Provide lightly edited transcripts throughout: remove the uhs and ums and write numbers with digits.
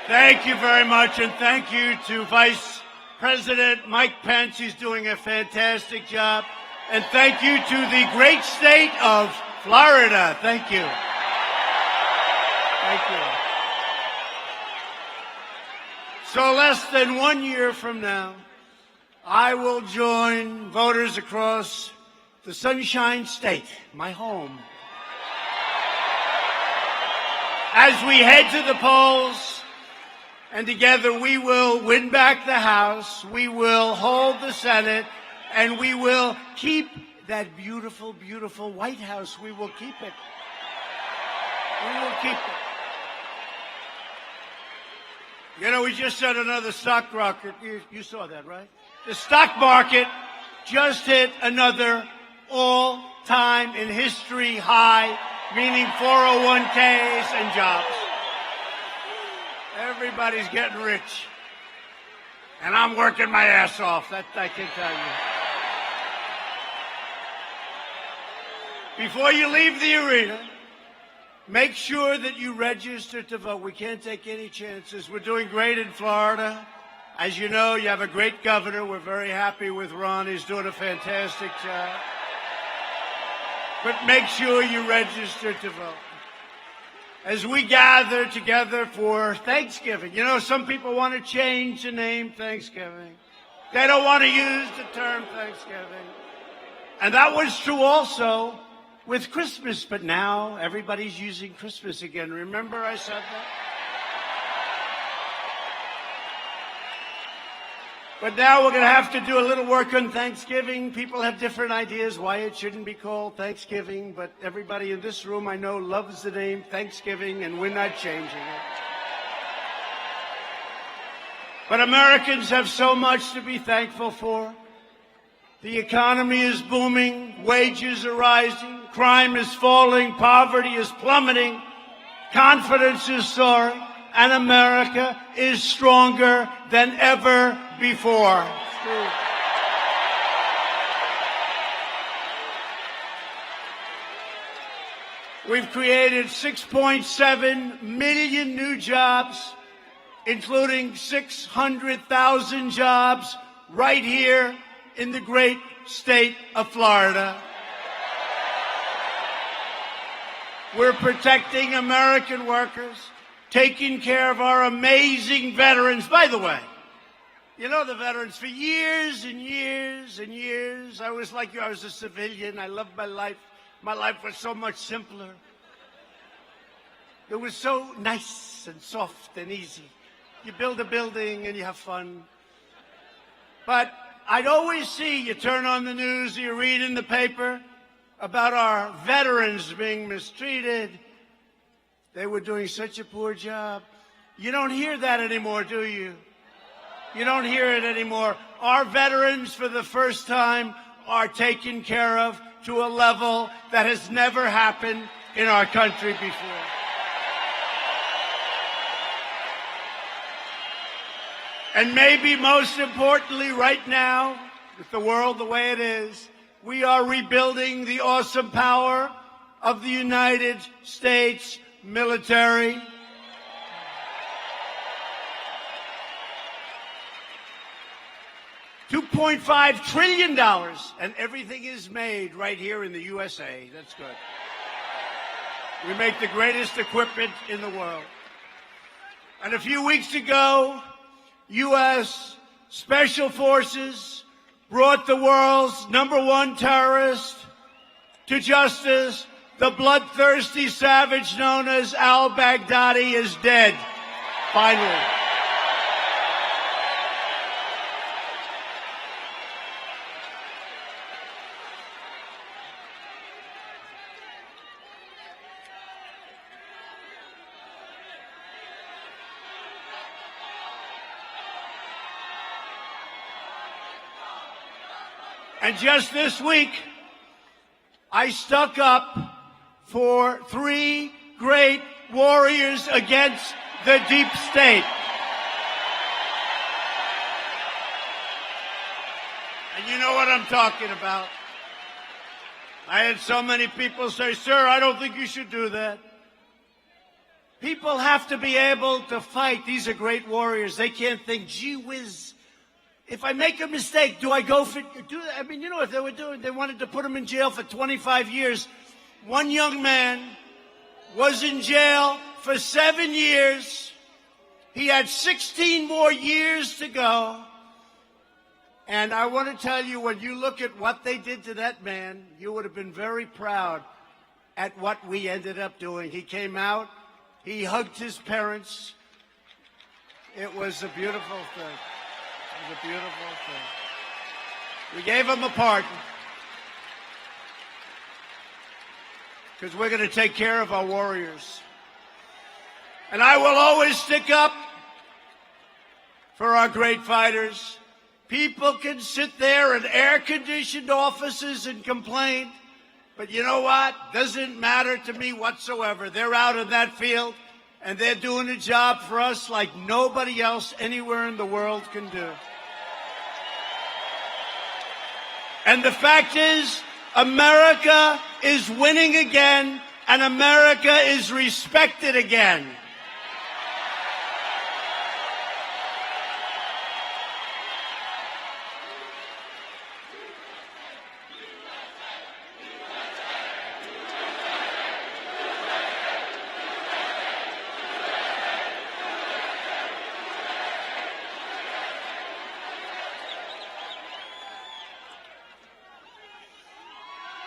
Thank you very much, and thank you to Vice President Mike Pence. He's doing a fantastic job. And thank you to the great state of Florida. Thank you. Thank you. So less than 1 year from now, I will join voters across the Sunshine State, my home, as we head to the polls. And together we will win back the House, we will hold the Senate, and we will keep that beautiful, beautiful White House. We will keep it. We will keep it. You know, we just had another stock rocket. You saw that, right? The stock market just hit another all-time in history high, meaning 401ks and jobs. Everybody's getting rich. And I'm working my ass off, that I can tell you. Before you leave the arena, make sure that you register to vote. We can't take any chances. We're doing great in Florida. As you know, you have a great governor. We're very happy with Ron. He's doing a fantastic job. But make sure you register to vote. As we gather together for Thanksgiving, you know, some people want to change the name Thanksgiving. They don't want to use the term Thanksgiving. And that was true also with Christmas, but now everybody's using Christmas again. Remember I said that? But now we're going to have to do a little work on Thanksgiving. People have different ideas why it shouldn't be called Thanksgiving, but everybody in this room I know loves the name Thanksgiving, and we're not changing it. But Americans have so much to be thankful for. The economy is booming, wages are rising, crime is falling, poverty is plummeting, confidence is soaring, and America is stronger than ever before. We've created 6.7 million new jobs, including 600,000 jobs right here in the great state of Florida. We're protecting American workers, taking care of our amazing veterans. By the way, you know the veterans, for years and years and years, I was like you. I was a civilian. I loved my life. My life was so much simpler. It was so nice and soft and easy. You build a building and you have fun. But I'd always see, you turn on the news, you read in the paper about our veterans being mistreated. They were doing such a poor job. You don't hear that anymore, do you? You don't hear it anymore. Our veterans, for the first time, are taken care of to a level that has never happened in our country before. And maybe most importantly right now, with the world the way it is, we are rebuilding the awesome power of the United States military. $2.5 trillion, and everything is made right here in the USA. That's good. We make the greatest equipment in the world. And a few weeks ago, U.S. Special Forces brought the world's #1 terrorist to justice. The bloodthirsty savage known as al-Baghdadi is dead, finally. And just this week, I stuck up for 3 great warriors against the deep state. And you know what I'm talking about. I had so many people say, "Sir, I don't think you should do that." People have to be able to fight. These are great warriors. They can't think, gee whiz, if I make a mistake, do I go for do that? I mean, you know what they were doing? They wanted to put him in jail for 25 years. One young man was in jail for 7 years. He had 16 more years to go. And I want to tell you, when you look at what they did to that man, you would have been very proud at what we ended up doing. He came out. He hugged his parents. It was a beautiful thing. It was a beautiful thing. We gave him a pardon because we're going to take care of our warriors. And I will always stick up for our great fighters. People can sit there in air-conditioned offices and complain, but you know what? Doesn't matter to me whatsoever. They're out in that field, and they're doing a job for us like nobody else anywhere in the world can do. And the fact is, America is winning again, and America is respected again.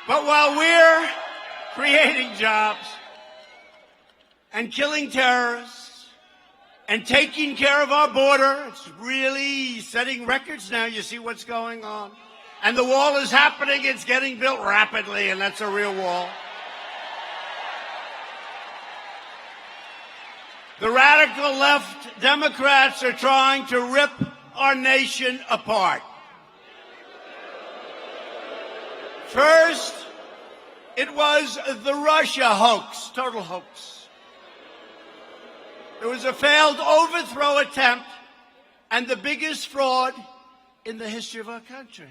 But while we're creating jobs and killing terrorists and taking care of our border, it's really setting records now. You see what's going on. And the wall is happening. It's getting built rapidly, and that's a real wall. The radical left Democrats are trying to rip our nation apart. First, it was the Russia hoax, total hoax. It was a failed overthrow attempt and the biggest fraud in the history of our country.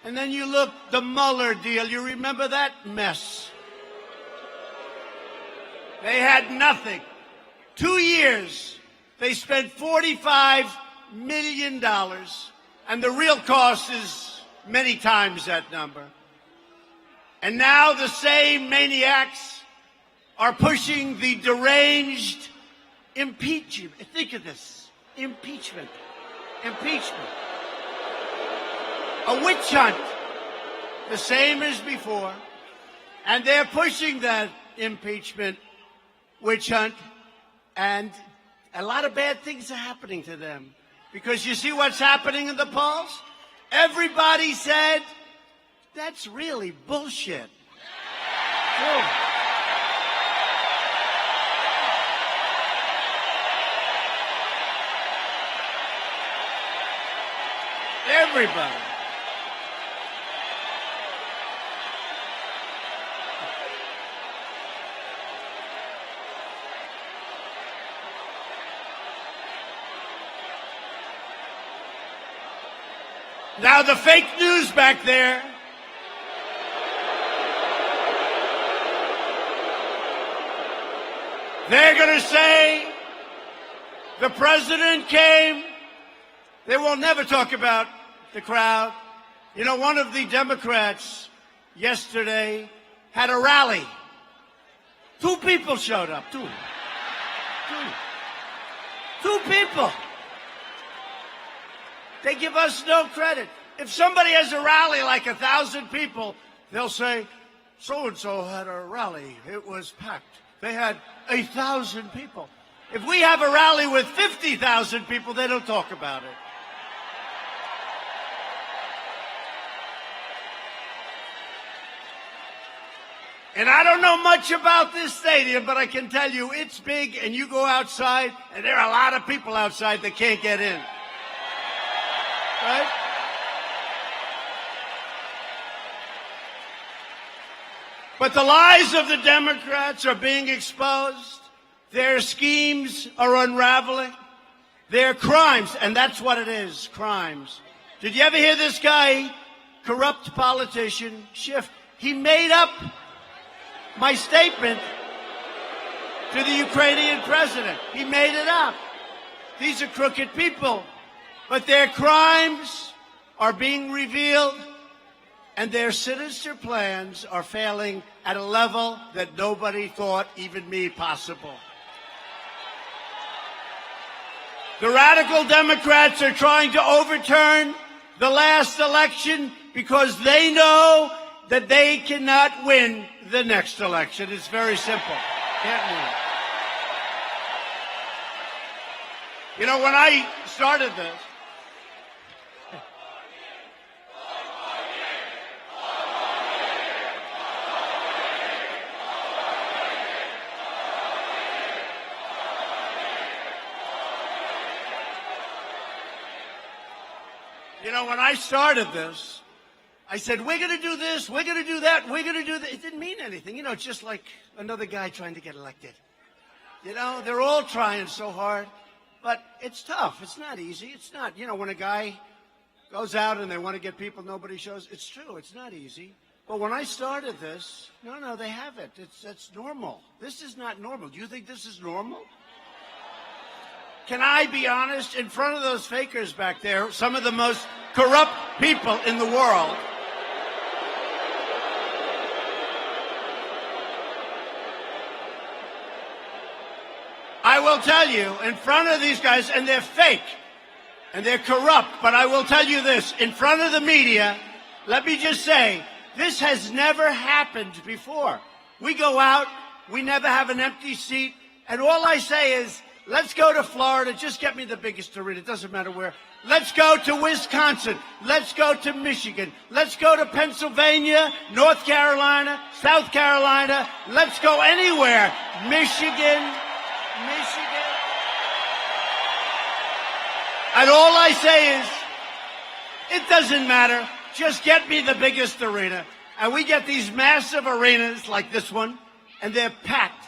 And then you look, the Mueller deal, you remember that mess? They had nothing. 2 years, they spent $45 million. And the real cost is many times that number. And now the same maniacs are pushing the deranged impeachment. Think of this. Impeachment. Impeachment. A witch hunt. The same as before. And they're pushing that impeachment witch hunt. And a lot of bad things are happening to them. Because you see what's happening in the polls? Everybody said, that's really bullshit. Oh. Everybody. Now, the fake news back there, they're going to say the president came. They will never talk about the crowd. You know, one of the Democrats yesterday had a rally. 2 people showed up. Two people. They give us no credit. If somebody has a rally like 1,000 people, they'll say, so-and-so had a rally. It was packed. They had 1,000 people. If we have a rally with 50,000 people, they don't talk about it. And I don't know much about this stadium, but I can tell you it's big, and you go outside, and there are a lot of people outside that can't get in. Right? But the lies of the Democrats are being exposed. Their schemes are unraveling. Their crimes, and that's what it is, crimes. Did you ever hear this guy, corrupt politician, Schiff? He made up my statement to the Ukrainian president. He made it up. These are crooked people, but their crimes are being revealed, and their sinister plans are failing at a level that nobody thought, even me, possible. The radical Democrats are trying to overturn the last election because they know that they cannot win the next election. It's very simple. Can't win. You know, when I started this, I said, we're going to do this, we're going to do that, we're going to do that. It didn't mean anything. You know, it's just like another guy trying to get elected. You know, they're all trying so hard, but it's tough. It's not easy. It's not, you know, when a guy goes out and they want to get people nobody shows, it's true. It's not easy. But when I started this, no, they have it. It's normal. This is not normal. Do you think this is normal? Can I be honest? In front of those fakers back there, some of the most corrupt people in the world, I will tell you, in front of these guys, and they're fake, and they're corrupt, but I will tell you this, in front of the media, let me just say, this has never happened before. We go out, we never have an empty seat, and all I say is, let's go to Florida. Just get me the biggest arena. It doesn't matter where. Let's go to Wisconsin. Let's go to Michigan. Let's go to Pennsylvania, North Carolina, South Carolina. Let's go anywhere. Michigan. And all I say is, it doesn't matter. Just get me the biggest arena. And we get these massive arenas like this one, and they're packed.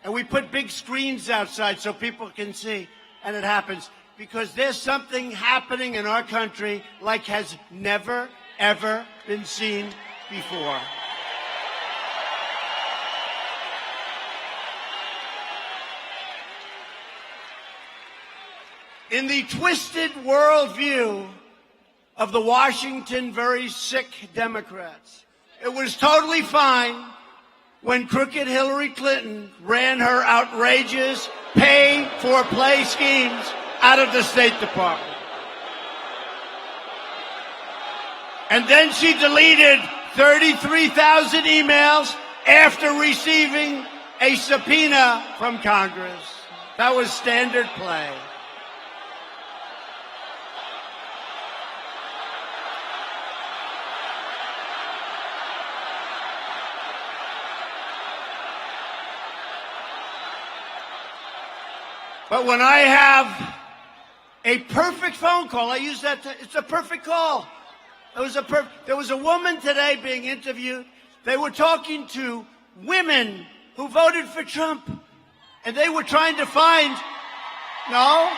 And we put big screens outside so people can see, and it happens because there's something happening in our country like has never, ever been seen before. In the twisted worldview of the Washington very sick Democrats, it was totally fine when crooked Hillary Clinton ran her outrageous pay-for-play schemes out of the State Department. And then she deleted 33,000 emails after receiving a subpoena from Congress. That was standard play. But when I have a perfect phone call, I use that, it's a perfect call. There was a woman today being interviewed. They were talking to women who voted for Trump. And they were trying to find, no.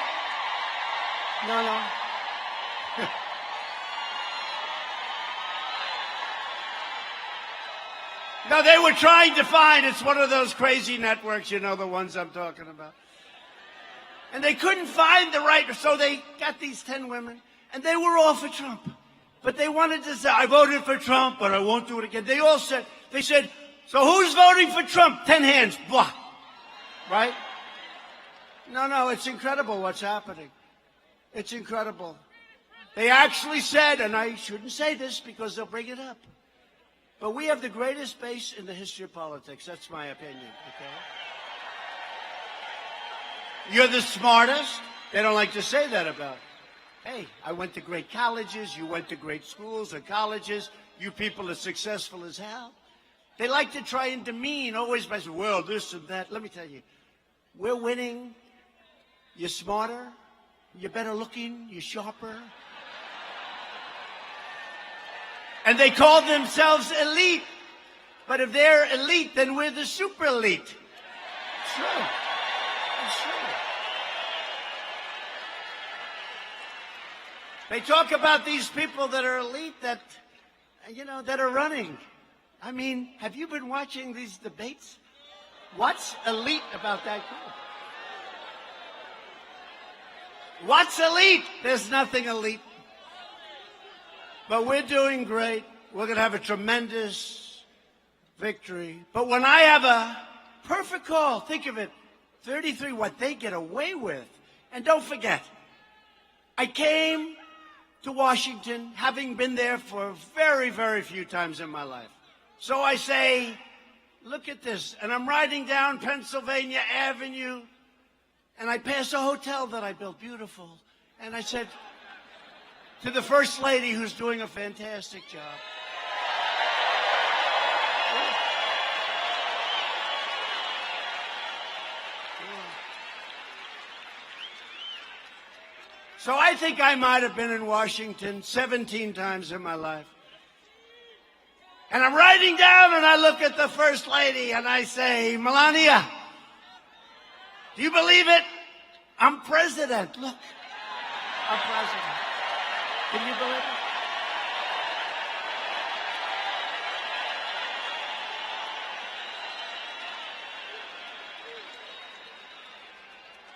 No, they were trying to find, it's one of those crazy networks, you know, the ones I'm talking about. And they couldn't find the right, so they got these 10 women, and they were all for Trump. But they wanted to say, I voted for Trump, but I won't do it again. They said, so who's voting for Trump? 10 hands, blah. Right? No, it's incredible what's happening. It's incredible. They actually said, and I shouldn't say this because they'll bring it up, but we have the greatest base in the history of politics. That's my opinion, okay? You're the smartest. They don't like to say that about it. Hey, I went to great colleges. You went to great schools or colleges. You people are successful as hell. They like to try and demean always by saying, well, this and that. Let me tell you, we're winning. You're smarter. You're better looking. You're sharper. And they call themselves elite. But if they're elite, then we're the super elite. It's true. It's true. They talk about these people that are elite that, you know, that are running. I mean, have you been watching these debates? What's elite about that group? What's elite? There's nothing elite. But we're doing great. We're going to have a tremendous victory. But when I have a perfect call, think of it, 33, what they get away with. And don't forget, I came to Washington having been there for very, very few times in my life. So I say, look at this. And I'm riding down Pennsylvania Avenue, and I pass a hotel that I built, beautiful. And I said to the First Lady, who's doing a fantastic job, so I think I might have been in Washington 17 times in my life. And I'm riding down and I look at the First Lady and I say, Melania, do you believe it? I'm president. Look, I'm president. Can you believe it?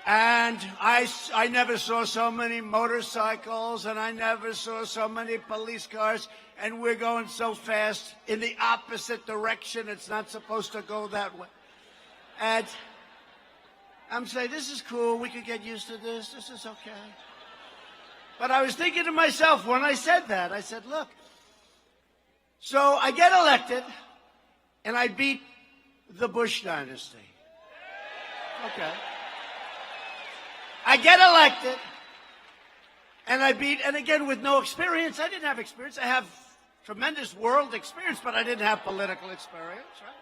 And I never saw so many motorcycles, and I never saw so many police cars, and we're going so fast in the opposite direction. It's not supposed to go that way. And I'm saying, this is cool. We could get used to this. This is okay. But I was thinking to myself when I said that, I said, look, so I get elected, and I beat the Bush dynasty. Okay. I get elected, and I beat, and again, with no experience. I didn't have experience. I have tremendous world experience, but I didn't have political experience, right?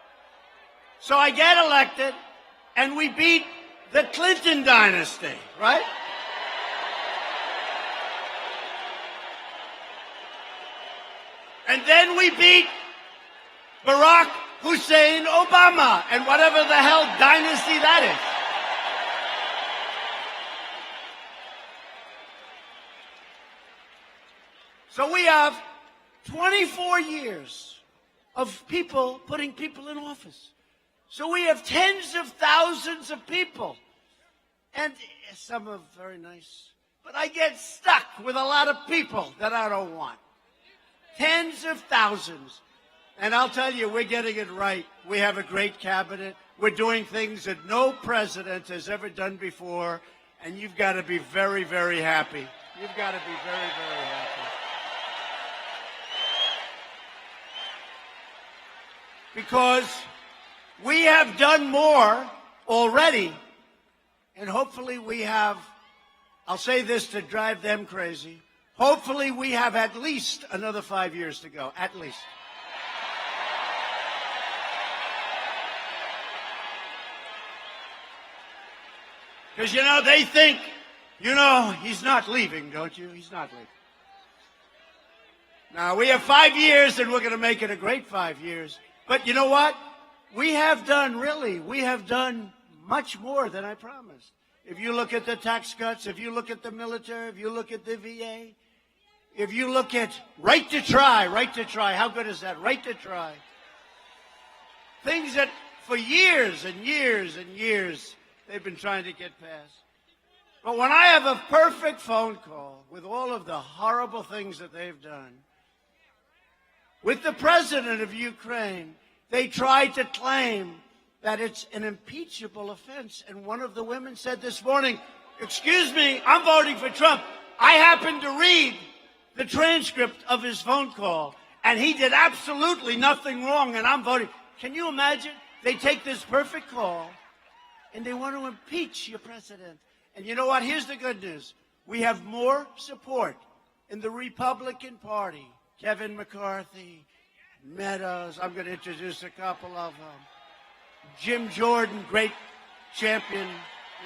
So I get elected, and we beat the Clinton dynasty, right? And then we beat Barack Hussein Obama, and whatever the hell dynasty that is. So we have 24 years of people putting people in office. So we have tens of thousands of people. And some are very nice. But I get stuck with a lot of people that I don't want. Tens of thousands. And I'll tell you, we're getting it right. We have a great cabinet. We're doing things that no president has ever done before. And you've got to be very, very happy. You've got to be very, very happy. Because we have done more already, and hopefully we have, I'll say this to drive them crazy, hopefully we have at least another 5 years to go, at least. Because, you know, they think, you know, he's not leaving, don't you? He's not leaving. Now, we have 5 years, and we're going to make it a great 5 years. But you know what? We have done much more than I promised. If you look at the tax cuts, if you look at the military, if you look at the VA, if you look at right to try, how good is that? Right to try. Things that for years and years and years they've been trying to get passed. But when I have a perfect phone call with all of the horrible things that they've done, with the president of Ukraine, they tried to claim that it's an impeachable offense. And one of the women said this morning, excuse me, I'm voting for Trump. I happened to read the transcript of his phone call, and he did absolutely nothing wrong, and I'm voting. Can you imagine? They take this perfect call, and they want to impeach your president. And you know what? Here's the good news. We have more support in the Republican Party. Kevin McCarthy, Meadows, I'm going to introduce a couple of them. Jim Jordan, great champion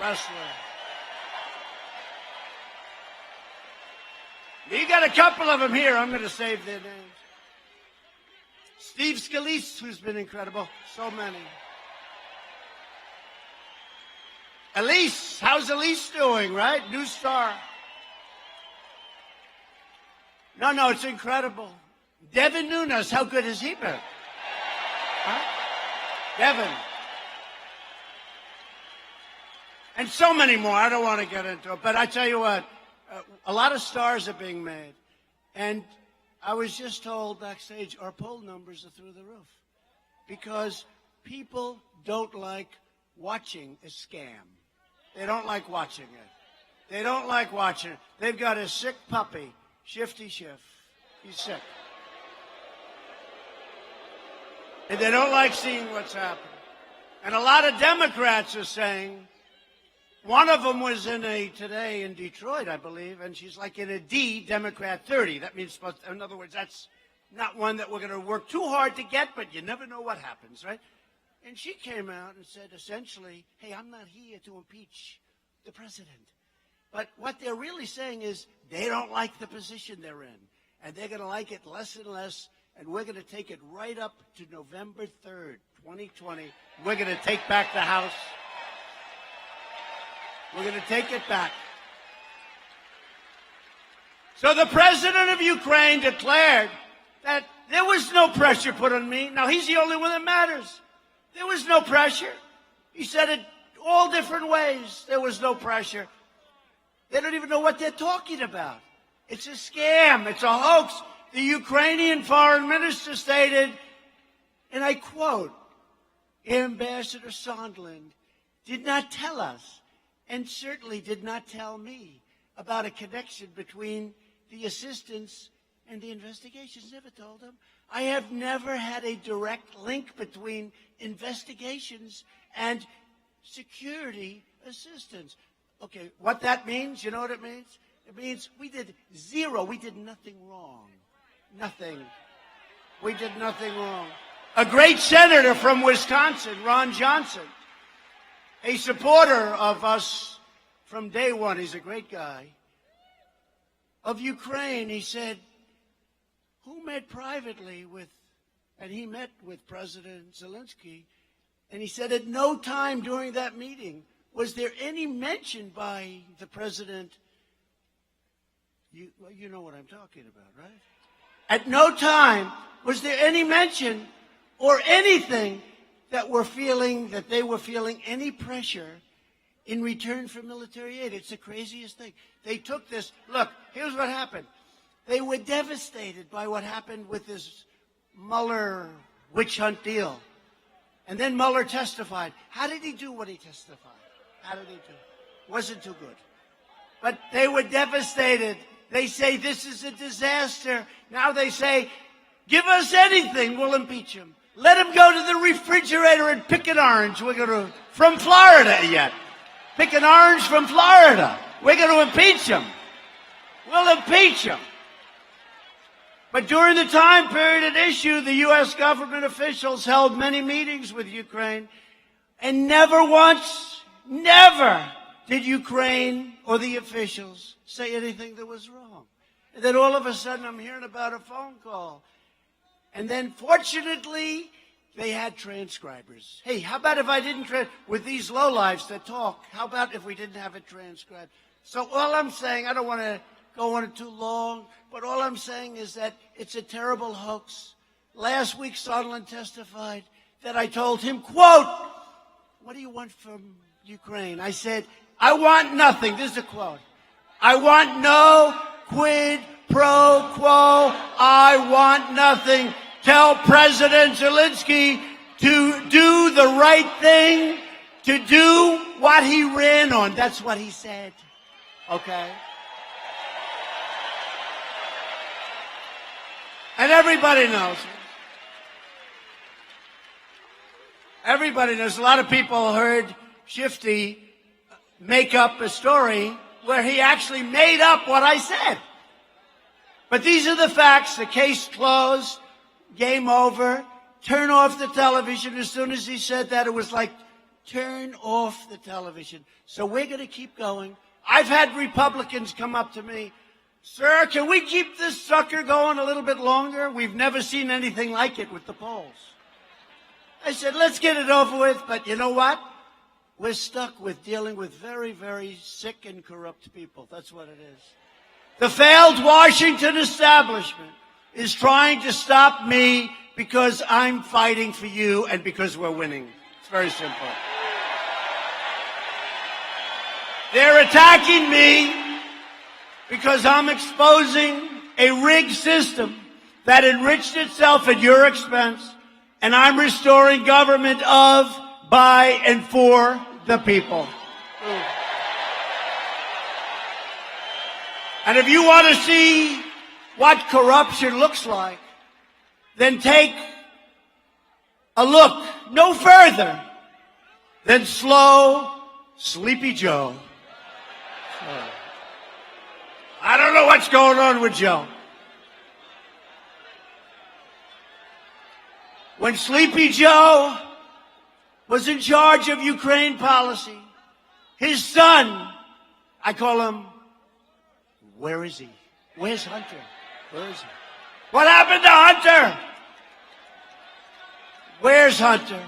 wrestler. You got a couple of them here. I'm going to save their names. Steve Scalise, who's been incredible. So many. Elise, how's Elise doing, right? New star. No, it's incredible. Devin Nunes, how good has he been? Huh? Devin. And so many more. I don't want to get into it. But I tell you what, a lot of stars are being made. And I was just told backstage our poll numbers are through the roof. Because people don't like watching a scam. They don't like watching it. They don't like watching it. They've got a sick puppy, Shifty Schiff. He's sick. And they don't like seeing what's happening. And a lot of Democrats are saying, one of them was today in Detroit, I believe, and she's like in a D, Democrat 30. That means, in other words, that's not one that we're going to work too hard to get, but you never know what happens, right? And she came out and said, essentially, hey, I'm not here to impeach the president. But what they're really saying is they don't like the position they're in, and they're going to like it less and less, and we're going to take it right up to November 3rd, 2020. We're going to take back the House. We're going to take it back. So the president of Ukraine declared that there was no pressure put on me. Now, he's the only one that matters. There was no pressure. He said it all different ways. There was no pressure. They don't even know what they're talking about. It's a scam. It's a hoax. The Ukrainian foreign minister stated, and I quote, Ambassador Sondland did not tell us and certainly did not tell me about a connection between the assistance and the investigations. Never told him. I have never had a direct link between investigations and security assistance. Okay, what that means, you know what it means? It means we did zero. We did nothing wrong. Nothing. We did nothing wrong. A great senator from Wisconsin, Ron Johnson, a supporter of us from day one, he's a great guy, of Ukraine, he said, who met privately with, and he met with President Zelensky, and he said at no time during that meeting was there any mention by the president, you know what I'm talking about, right? At no time was there any mention or anything that they were feeling any pressure in return for military aid. It's the craziest thing. They took this. Look, here's what happened. They were devastated by what happened with this Mueller witch hunt deal. And then Mueller testified. How did he do what he testified? How did he do? Wasn't too good. But they were devastated. They say this is a disaster. Now they say, give us anything, we'll impeach him. Let him go to the refrigerator and pick an orange. We're going to, from Florida yet. Pick an orange from Florida. We're going to impeach him. We'll impeach him. But during the time period at issue, the U.S. government officials held many meetings with Ukraine, and never once, never did Ukraine or the officials say anything that was wrong. And then all of a sudden, I'm hearing about a phone call. And then, fortunately, they had transcribers. Hey, how about if I didn't, with these lowlifes that talk, how about if we didn't have it transcribed? So all I'm saying, I don't want to go on it too long, but all I'm saying is that it's a terrible hoax. Last week, Sondland testified that I told him, quote, what do you want from Ukraine? I said, I want nothing. This is a quote. I want no quid pro quo. I want nothing. Tell President Zelensky to do the right thing, to do what he ran on. That's what he said. Okay? And everybody knows. Everybody knows. A lot of people heard Shifty make up a story where he actually made up what I said. But these are the facts. The case closed. Game over. Turn off the television. As soon as he said that, it was like, turn off the television. So we're going to keep going. I've had Republicans come up to me, sir, can we keep this sucker going a little bit longer? We've never seen anything like it with the polls. I said, let's get it over with. But you know what? We're stuck with dealing with very, very sick and corrupt people. That's what it is. The failed Washington establishment is trying to stop me because I'm fighting for you and because we're winning. It's very simple. They're attacking me because I'm exposing a rigged system that enriched itself at your expense, and I'm restoring government of, by, and for the people. And if you want to see what corruption looks like, then take a look no further than slow, Sleepy Joe. I don't know what's going on with Joe. When Sleepy Joe was in charge of Ukraine policy, his son, I call him, where is he? Where's Hunter? Where is he? What happened to Hunter? Where's Hunter?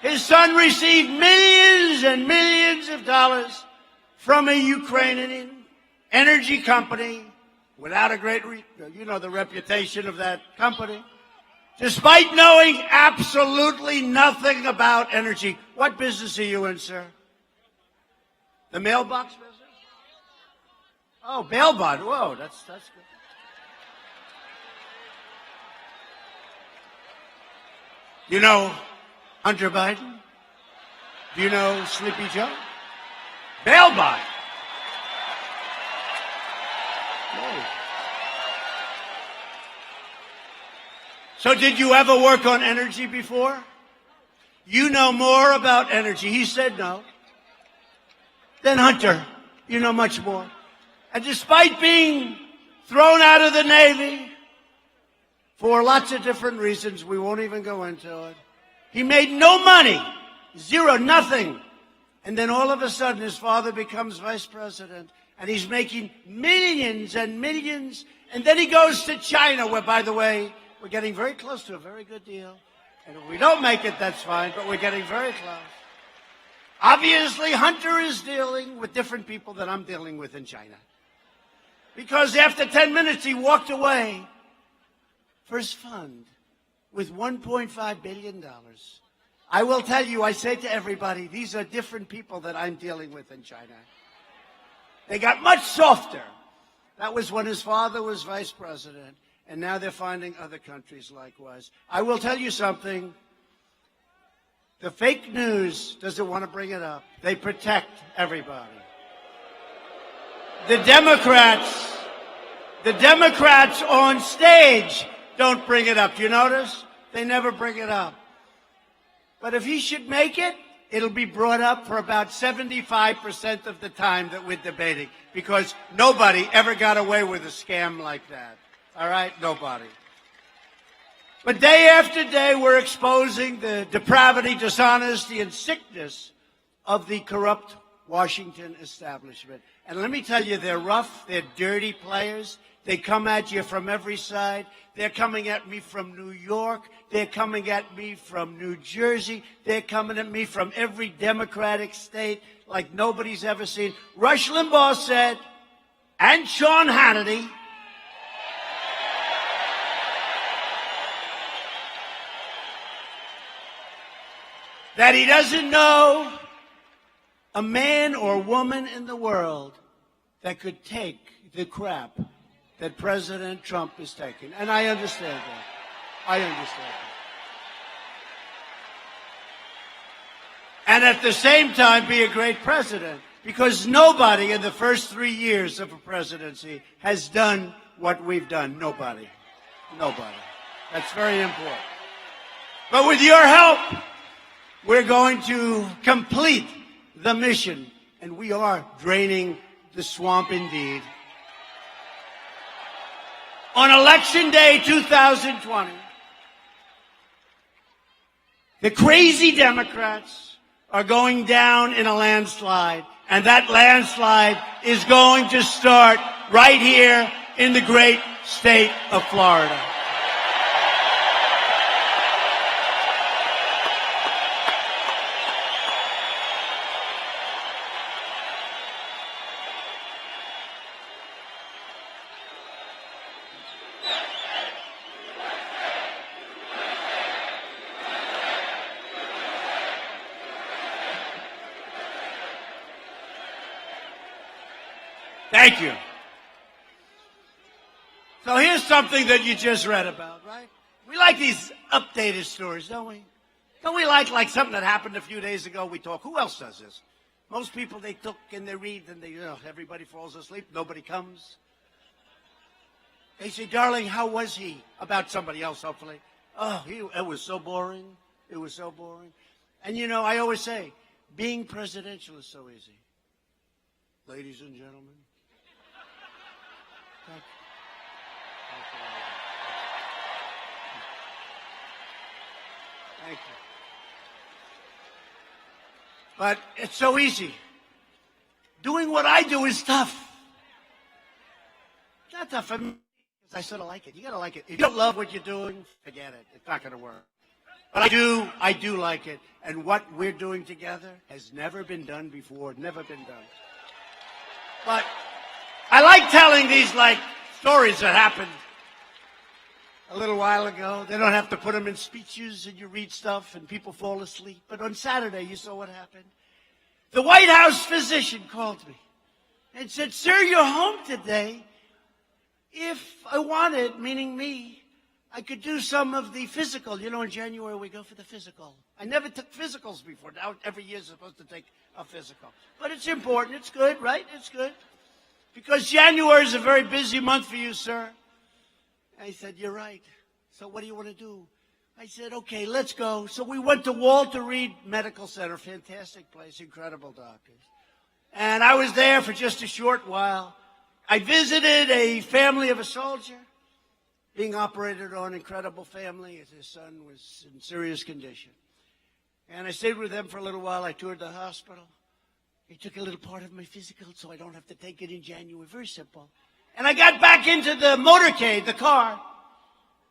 His son received millions and millions of dollars from a Ukrainian energy company without a great, the reputation of that company. Despite knowing absolutely nothing about energy. What business are you in, sir? The mailbox business? Oh, bail bond. Whoa, that's good. You know Hunter Biden? Do you know Sleepy Joe? Bail bond. Whoa. So did you ever work on energy before? You know more about energy. He said no. Then Hunter, you know much more. And despite being thrown out of the Navy for lots of different reasons, we won't even go into it, he made no money, zero, nothing. And then all of a sudden his father becomes vice president and he's making millions and millions. And then he goes to China where, by the way, we're getting very close to a very good deal. And if we don't make it, that's fine, but we're getting very close. Obviously, Hunter is dealing with different people than I'm dealing with in China. Because after 10 minutes, he walked away for his fund with $1.5 billion. I will tell you, I say to everybody, these are different people that I'm dealing with in China. They got much softer. That was when his father was vice president. And now they're finding other countries likewise. I will tell you something. The fake news doesn't want to bring it up. They protect everybody. The Democrats on stage don't bring it up. You notice? They never bring it up. But if he should make it, it'll be brought up for about 75% of the time that we're debating, because nobody ever got away with a scam like that. All right? Nobody. But day after day, we're exposing the depravity, dishonesty, and sickness of the corrupt Washington establishment. And let me tell you, they're rough, they're dirty players. They come at you from every side. They're coming at me from New York. They're coming at me from New Jersey. They're coming at me from every Democratic state like nobody's ever seen. Rush Limbaugh said, and Sean Hannity, that he doesn't know a man or woman in the world that could take the crap that President Trump is taking. And I understand that. I understand that. And at the same time, be a great president. Because nobody in the first 3 years of a presidency has done what we've done. Nobody. Nobody. That's very important. But with your help, we're going to complete the mission. And we are draining the swamp indeed. On Election Day 2020, the crazy Democrats are going down in a landslide. And that landslide is going to start right here in the great state of Florida. Thank you. So here's something that you just read about, right? We like these updated stories, don't we? Don't we like something that happened a few days ago? We talk. Who else does this? Most people, they look and they read and everybody falls asleep. Nobody comes. They say, darling, how was he? About somebody else, hopefully. Oh, it was so boring. It was so boring. And I always say, being presidential is so easy. Ladies and gentlemen. Thank you. Thank you. But it's so easy. Doing what I do is tough. It's not tough for me. I sort of like it. You got to like it. If you don't love what you're doing, forget it. It's not going to work. But I do like it. And what we're doing together has never been done before. Never been done. But I like telling these stories that happened a little while ago. They don't have to put them in speeches and you read stuff and people fall asleep. But on Saturday, you saw what happened. The White House physician called me and said, sir, you're home today. If I wanted, meaning me, I could do some of the physical. In January we go for the physical. I never took physicals before. Now every year is supposed to take a physical. But it's important. It's good, right? It's good. Because January is a very busy month for you, sir. I said, you're right. So what do you want to do? I said, okay, let's go. So we went to Walter Reed Medical Center. Fantastic place, incredible doctors. And I was there for just a short while. I visited a family of a soldier being operated on, incredible family, as his son was in serious condition. And I stayed with them for a little while. I toured the hospital. He took a little part of my physical so I don't have to take it in January. Very simple. And I got back into the motorcade, the car,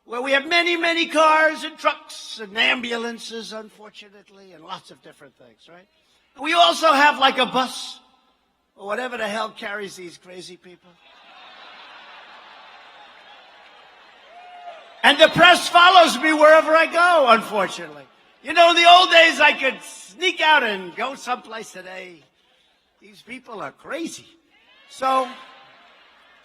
where we have many, many cars and trucks and ambulances, unfortunately, and lots of different things, right? We also have a bus or whatever the hell carries these crazy people. And the press follows me wherever I go, unfortunately. In the old days, I could sneak out and go someplace. Today, these people are crazy. So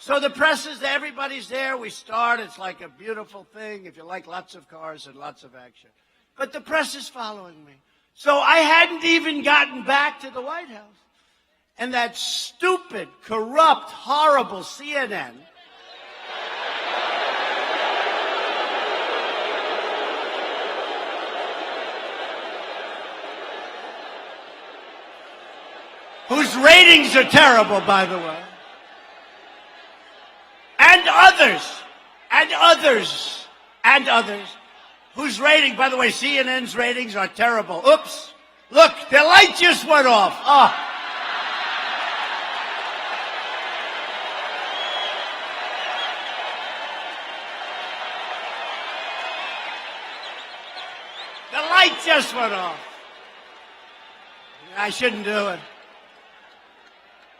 the press is there, everybody's there. We start, it's like a beautiful thing if you like lots of cars and lots of action. But the press is following me. So I hadn't even gotten back to the White House. And that stupid, corrupt, horrible CNN whose ratings are terrible, by the way, and others, whose rating, by the way, CNN's ratings are terrible. Oops. Look, the light just went off. Oh. The light just went off. I shouldn't do it.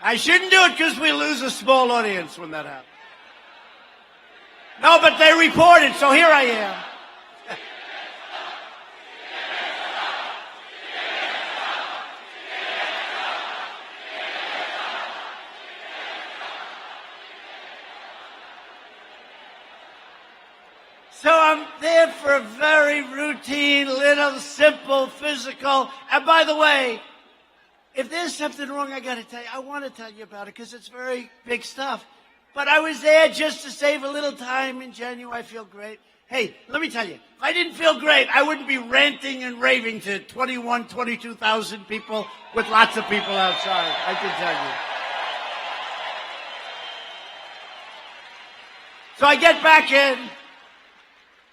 I shouldn't do it because we lose a small audience when that happens. No, but they reported, so here I am. So I'm there for a very routine, little, simple, physical. And by the way, if there's something wrong, I got to tell you, I want to tell you about it because it's very big stuff. But I was there just to save a little time in January. I feel great. Hey, let me tell you, if I didn't feel great, I wouldn't be ranting and raving to 22,000 people with lots of people outside. I can tell you. So I get back in,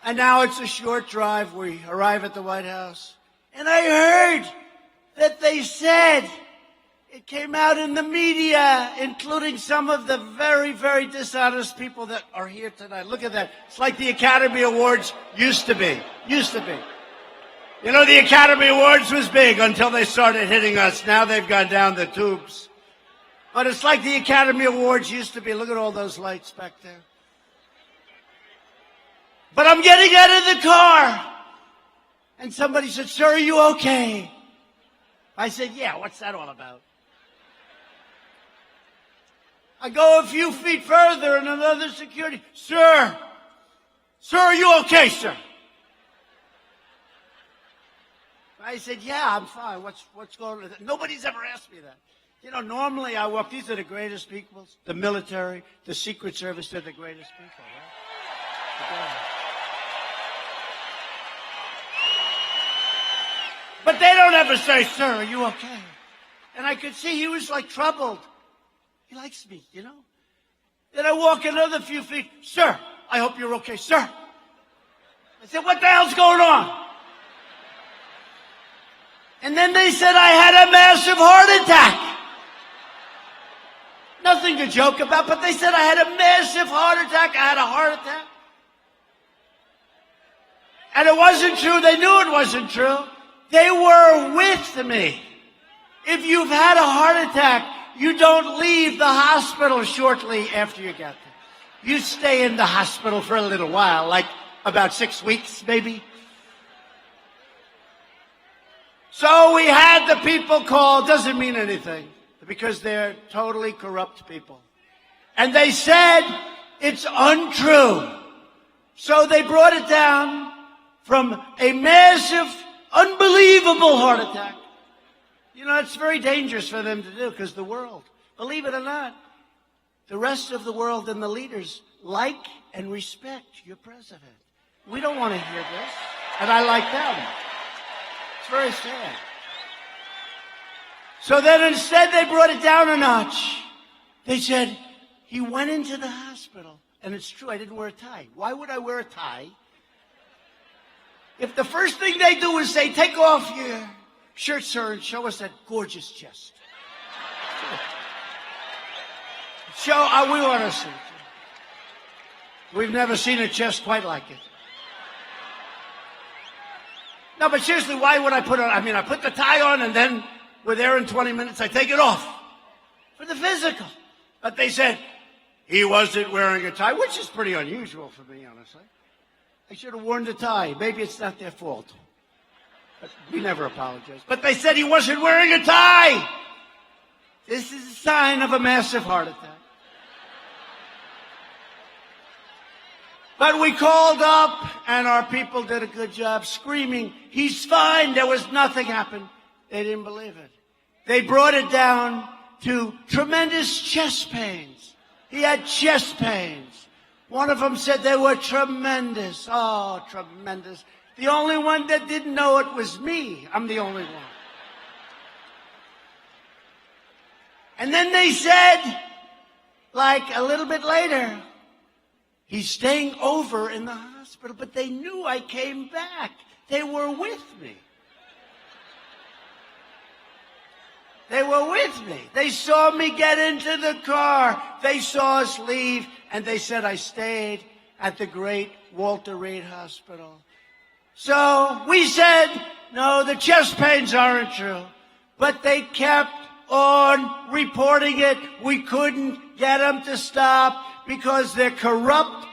and now it's a short drive. We arrive at the White House, and I heard that they said, it came out in the media, including some of the very, very dishonest people that are here tonight. Look at that. It's like the Academy Awards used to be. The Academy Awards was big until they started hitting us. Now they've gone down the tubes. But it's like the Academy Awards used to be. Look at all those lights back there. But I'm getting out of the car. And somebody said, sir, are you okay? I said, yeah, what's that all about? I go a few feet further and another security. Sir, are you okay, sir? I said, yeah, I'm fine. What's going on? Nobody's ever asked me that. You know, normally I walk, these are the greatest people. The military, the Secret Service, they're the greatest people, right? But they don't ever say, sir, are you okay? And I could see he was like troubled. He likes me, you know? Then I walk another few feet. Sir, I hope you're okay, sir. I said, what the hell's going on? And then they said I had a massive heart attack. Nothing to joke about, but they said I had a massive heart attack. I had a heart attack. And it wasn't true. They knew it wasn't true. They were with me. If you've had a heart attack, you don't leave the hospital shortly after you get there. You stay in the hospital for a little while, like about 6 weeks, maybe. So we had the people call. Doesn't mean anything because they're totally corrupt people. And they said it's untrue. So they brought it down from a massive, unbelievable heart attack. You know, it's very dangerous for them to do because the world, believe it or not, the rest of the world and the leaders like and respect your president. We don't want to hear this, and I like them. It's very sad. So then instead they brought it down a notch. They said, he went into the hospital. And it's true, I didn't wear a tie. Why would I wear a tie? If the first thing they do is say, take off your shirt, sir, and show us that gorgeous chest. We want to see it. We've never seen a chest quite like it. No, but seriously, why would I put on? I mean, I put the tie on and then we're there in 20 minutes. I take it off for the physical. But they said he wasn't wearing a tie, which is pretty unusual for me, honestly. I should have worn the tie. Maybe it's not their fault. But we never apologize. But they said he wasn't wearing a tie. This is a sign of a massive heart attack. But we called up, and our people did a good job screaming, he's fine, there was nothing happened. They didn't believe it. They brought it down to tremendous chest pains. He had chest pains. One of them said they were tremendous. Oh, tremendous. The only one that didn't know it was me. I'm the only one. And then they said, like a little bit later, he's staying over in the hospital, but they knew I came back. They were with me. They were with me. They saw me get into the car. They saw us leave, and they said I stayed at the great Walter Reed Hospital. So we said, no, the chest pains aren't true. But they kept on reporting it. We couldn't get them to stop because they're corrupt,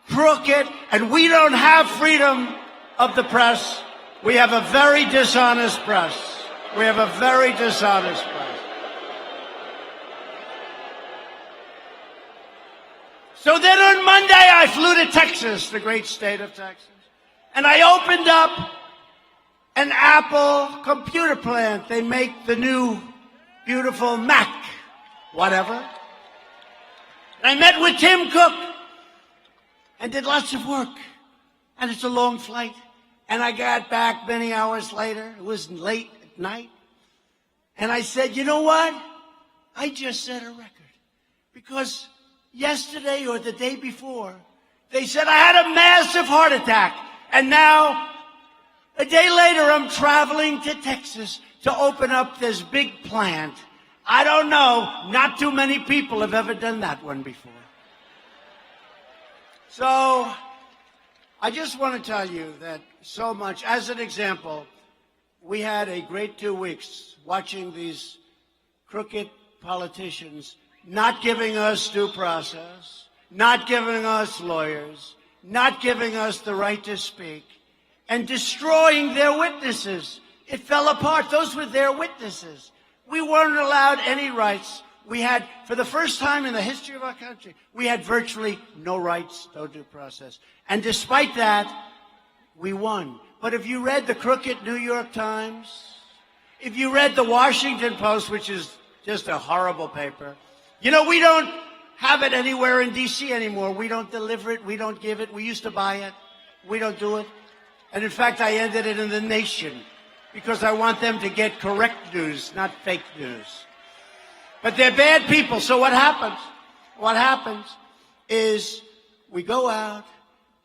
crooked, and we don't have freedom of the press. We have a very dishonest press. We have a very dishonest press. So then on Monday, I flew to Texas, the great state of Texas, and I opened up an Apple computer plant. They make the new beautiful Mac, whatever. I met with Tim Cook and did lots of work. And it's a long flight. And I got back many hours later. It was late at night. And I said, you know what? I just set a record. Because yesterday or the day before, they said I had a massive heart attack. And now, a day later, I'm traveling to Texas to open up this big plant. I don't know. Not too many people have ever done that one before. So, I just want to tell you that so much. As an example, we had a great 2 weeks watching these crooked politicians not giving us due process, not giving us lawyers, not giving us the right to speak, and destroying their witnesses. It fell apart. Those were their witnesses. We weren't allowed any rights. we had, for the first time in the history of our country, we had virtually no rights, no due process. And despite that, we won. But if you read the crooked New York Times, if you read the Washington Post, which is just a horrible paper, you know, we don't have it anywhere in D.C. anymore. We don't deliver it. We don't give it. We used to buy it. We don't do it. And in fact, I ended it in The Nation because I want them to get correct news, not fake news. But they're bad people. So what happens? What happens is we go out,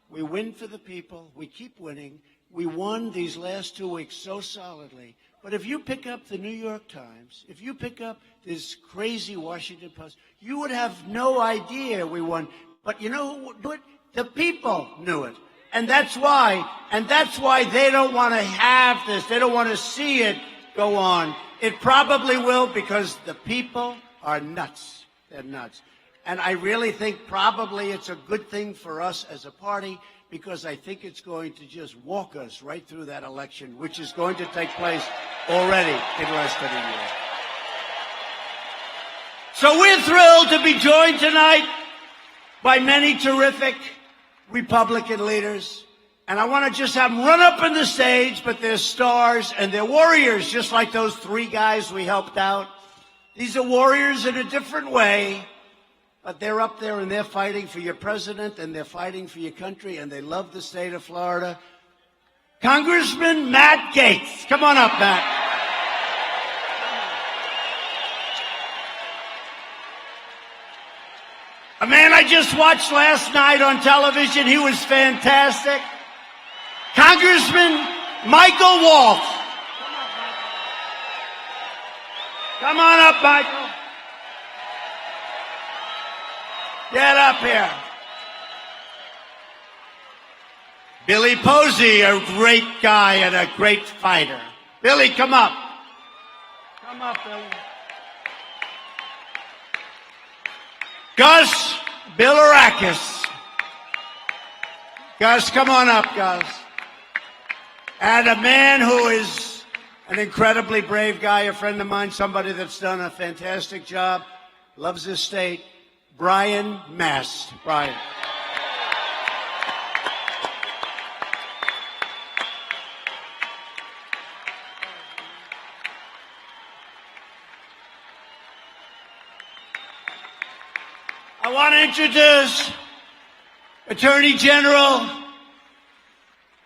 we win for the people, we keep winning. We won these last 2 weeks so solidly. But if you pick up the New York Times, if you pick up this crazy Washington Post, you would have no idea we won. But you know who would do it? The people knew it. And that's why they don't want to have this. They don't want to see it go on. It probably will because the people are nuts. They're nuts. And I really think probably it's a good thing for us as a party because I think it's going to just walk us right through that election, which is going to take place already in less than a year. So we're thrilled to be joined tonight by many terrific Republican leaders. And I want to just have them run up on the stage, but they're stars and they're warriors, just like those 3 guys we helped out. These are warriors in a different way, but they're up there and they're fighting for your president and they're fighting for your country and they love the state of Florida. Congressman Matt Gaetz. Come on up, Matt. A man I just watched last night on television. He was fantastic. Congressman Michael Waltz. Come on up, Michael. Get up here. Billy Posey, a great guy and a great fighter. Billy, come up. Come up, Billy. Gus Bilirakis. Gus, come on up, Gus. And a man who is an incredibly brave guy, a friend of mine, somebody that's done a fantastic job, loves his state, Brian Mast. Brian. I want to introduce Attorney General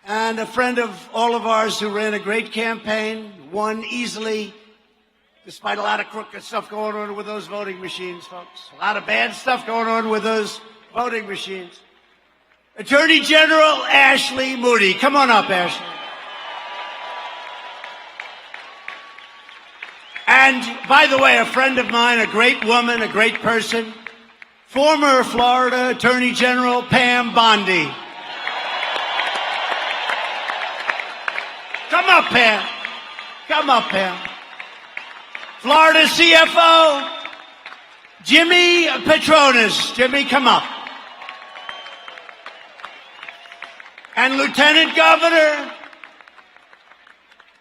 and a friend of all of ours who ran a great campaign, won easily, despite a lot of crooked stuff going on with those voting machines, folks. A lot of bad stuff going on with those voting machines. Attorney General Ashley Moody. Come on up, Ashley. And, by the way, a friend of mine, a great woman, a great person, former Florida Attorney General Pam Bondi. Come up, Pam. Come up, Pam. Florida CFO, Jimmy Patriots. Jimmy, come up. And Lieutenant Governor,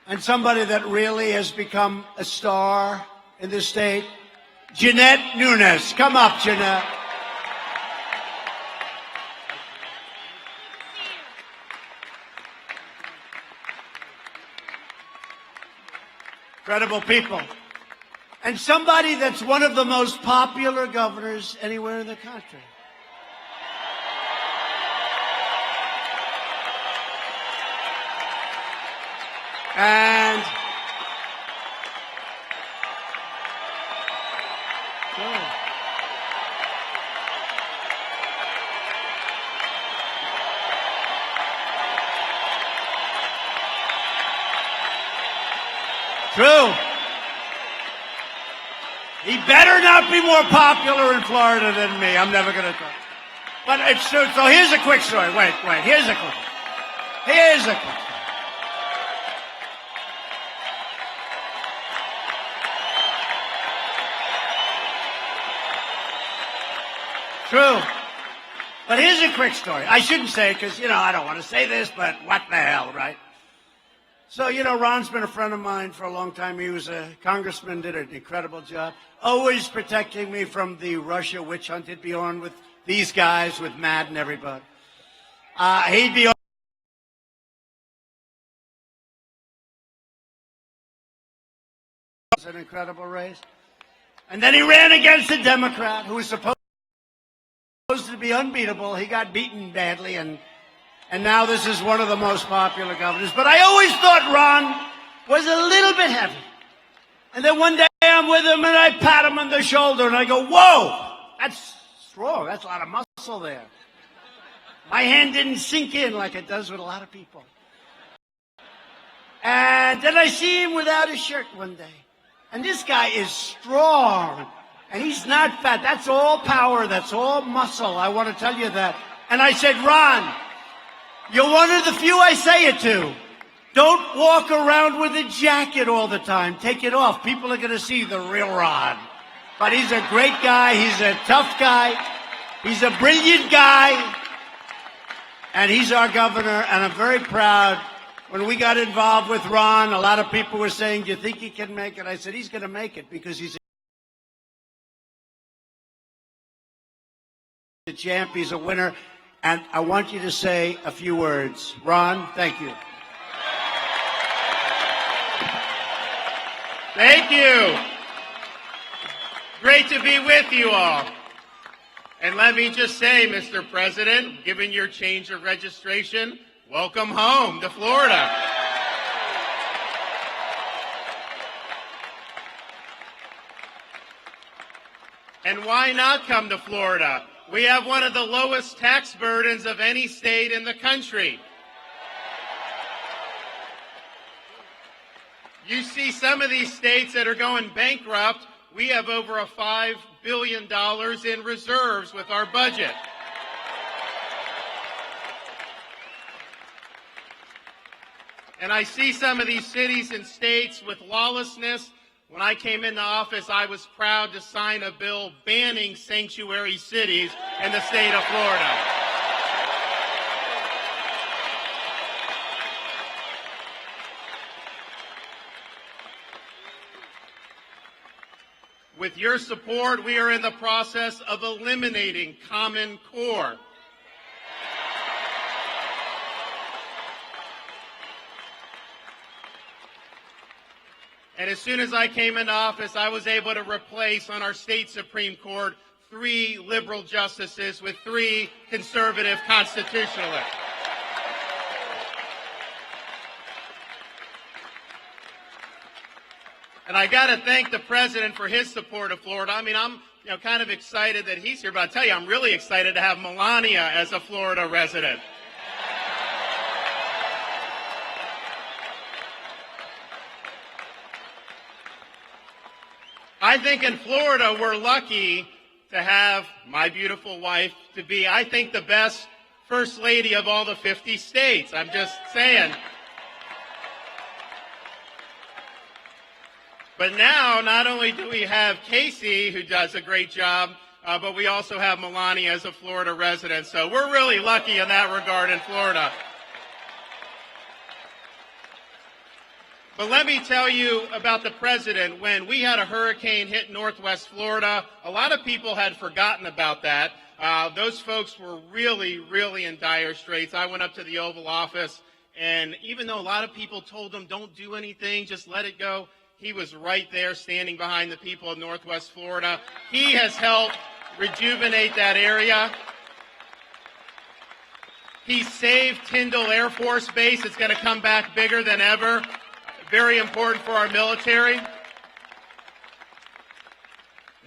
and somebody that really has become a star in the state, Jeanette Nunes. Come up, Jeanette. Incredible people. And somebody that's one of the most popular governors anywhere in the country. And true. He better not be more popular in Florida than me. I'm never going to talk. But it's true. So here's a quick story. Wait. Here's a quick. True. But here's a quick story. I shouldn't say it because, I don't want to say this, but what the hell, right? So, Ron's been a friend of mine for a long time. He was a congressman, did an incredible job, always protecting me from the Russia witch hunt. He'd be on with these guys, with Matt and everybody. He'd be on. It was an incredible race. And then he ran against a Democrat who was supposed to be unbeatable. He got beaten badly, and now this is one of the most popular governors. But I always thought Ron was a little bit heavy. And then one day I'm with him and I pat him on the shoulder and I go, whoa, that's strong. That's a lot of muscle there. My hand didn't sink in like it does with a lot of people. And then I see him without his shirt one day. And this guy is strong. And he's not fat. That's all power. That's all muscle. I want to tell you that. And I said, Ron, you're one of the few I say it to. Don't walk around with a jacket all the time. Take it off. People are going to see the real Ron. But he's a great guy. He's a tough guy. He's a brilliant guy. And he's our governor. And I'm very proud. When we got involved with Ron, a lot of people were saying, do you think he can make it? I said, he's going to make it because he's a champ. He's a winner. And I want you to say a few words. Ron, thank you. Thank you. Great to be with you all. And let me just say, Mr. President, given your change of registration, welcome home to Florida. And why not come to Florida? We have one of the lowest tax burdens of any state in the country. You see some of these states that are going bankrupt. We have over a $5 billion in reserves with our budget. And I see some of these cities and states with lawlessness. When I came into office, I was proud to sign a bill banning sanctuary cities in the state of Florida. With your support, we are in the process of eliminating Common Core. And as soon as I came into office, I was able to replace on our state Supreme Court 3 liberal justices with 3 conservative constitutionalists. And I got to thank the president for his support of Florida. I mean, I'm kind of excited that he's here, but I'll tell you, I'm really excited to have Melania as a Florida resident. I think in Florida, we're lucky to have my beautiful wife to be, I think, the best first lady of all the 50 states. I'm just saying. But now, not only do we have Casey, who does a great job, but we also have Melania as a Florida resident. So we're really lucky in that regard in Florida. But let me tell you about the president. When we had a hurricane hit Northwest Florida, a lot of people had forgotten about that. Those folks were really, really in dire straits. I went up to the Oval Office, and even though a lot of people told him, don't do anything, just let it go, he was right there standing behind the people of Northwest Florida. He has helped rejuvenate that area. He saved Tyndall Air Force Base. It's going to come back bigger than ever. Very important for our military.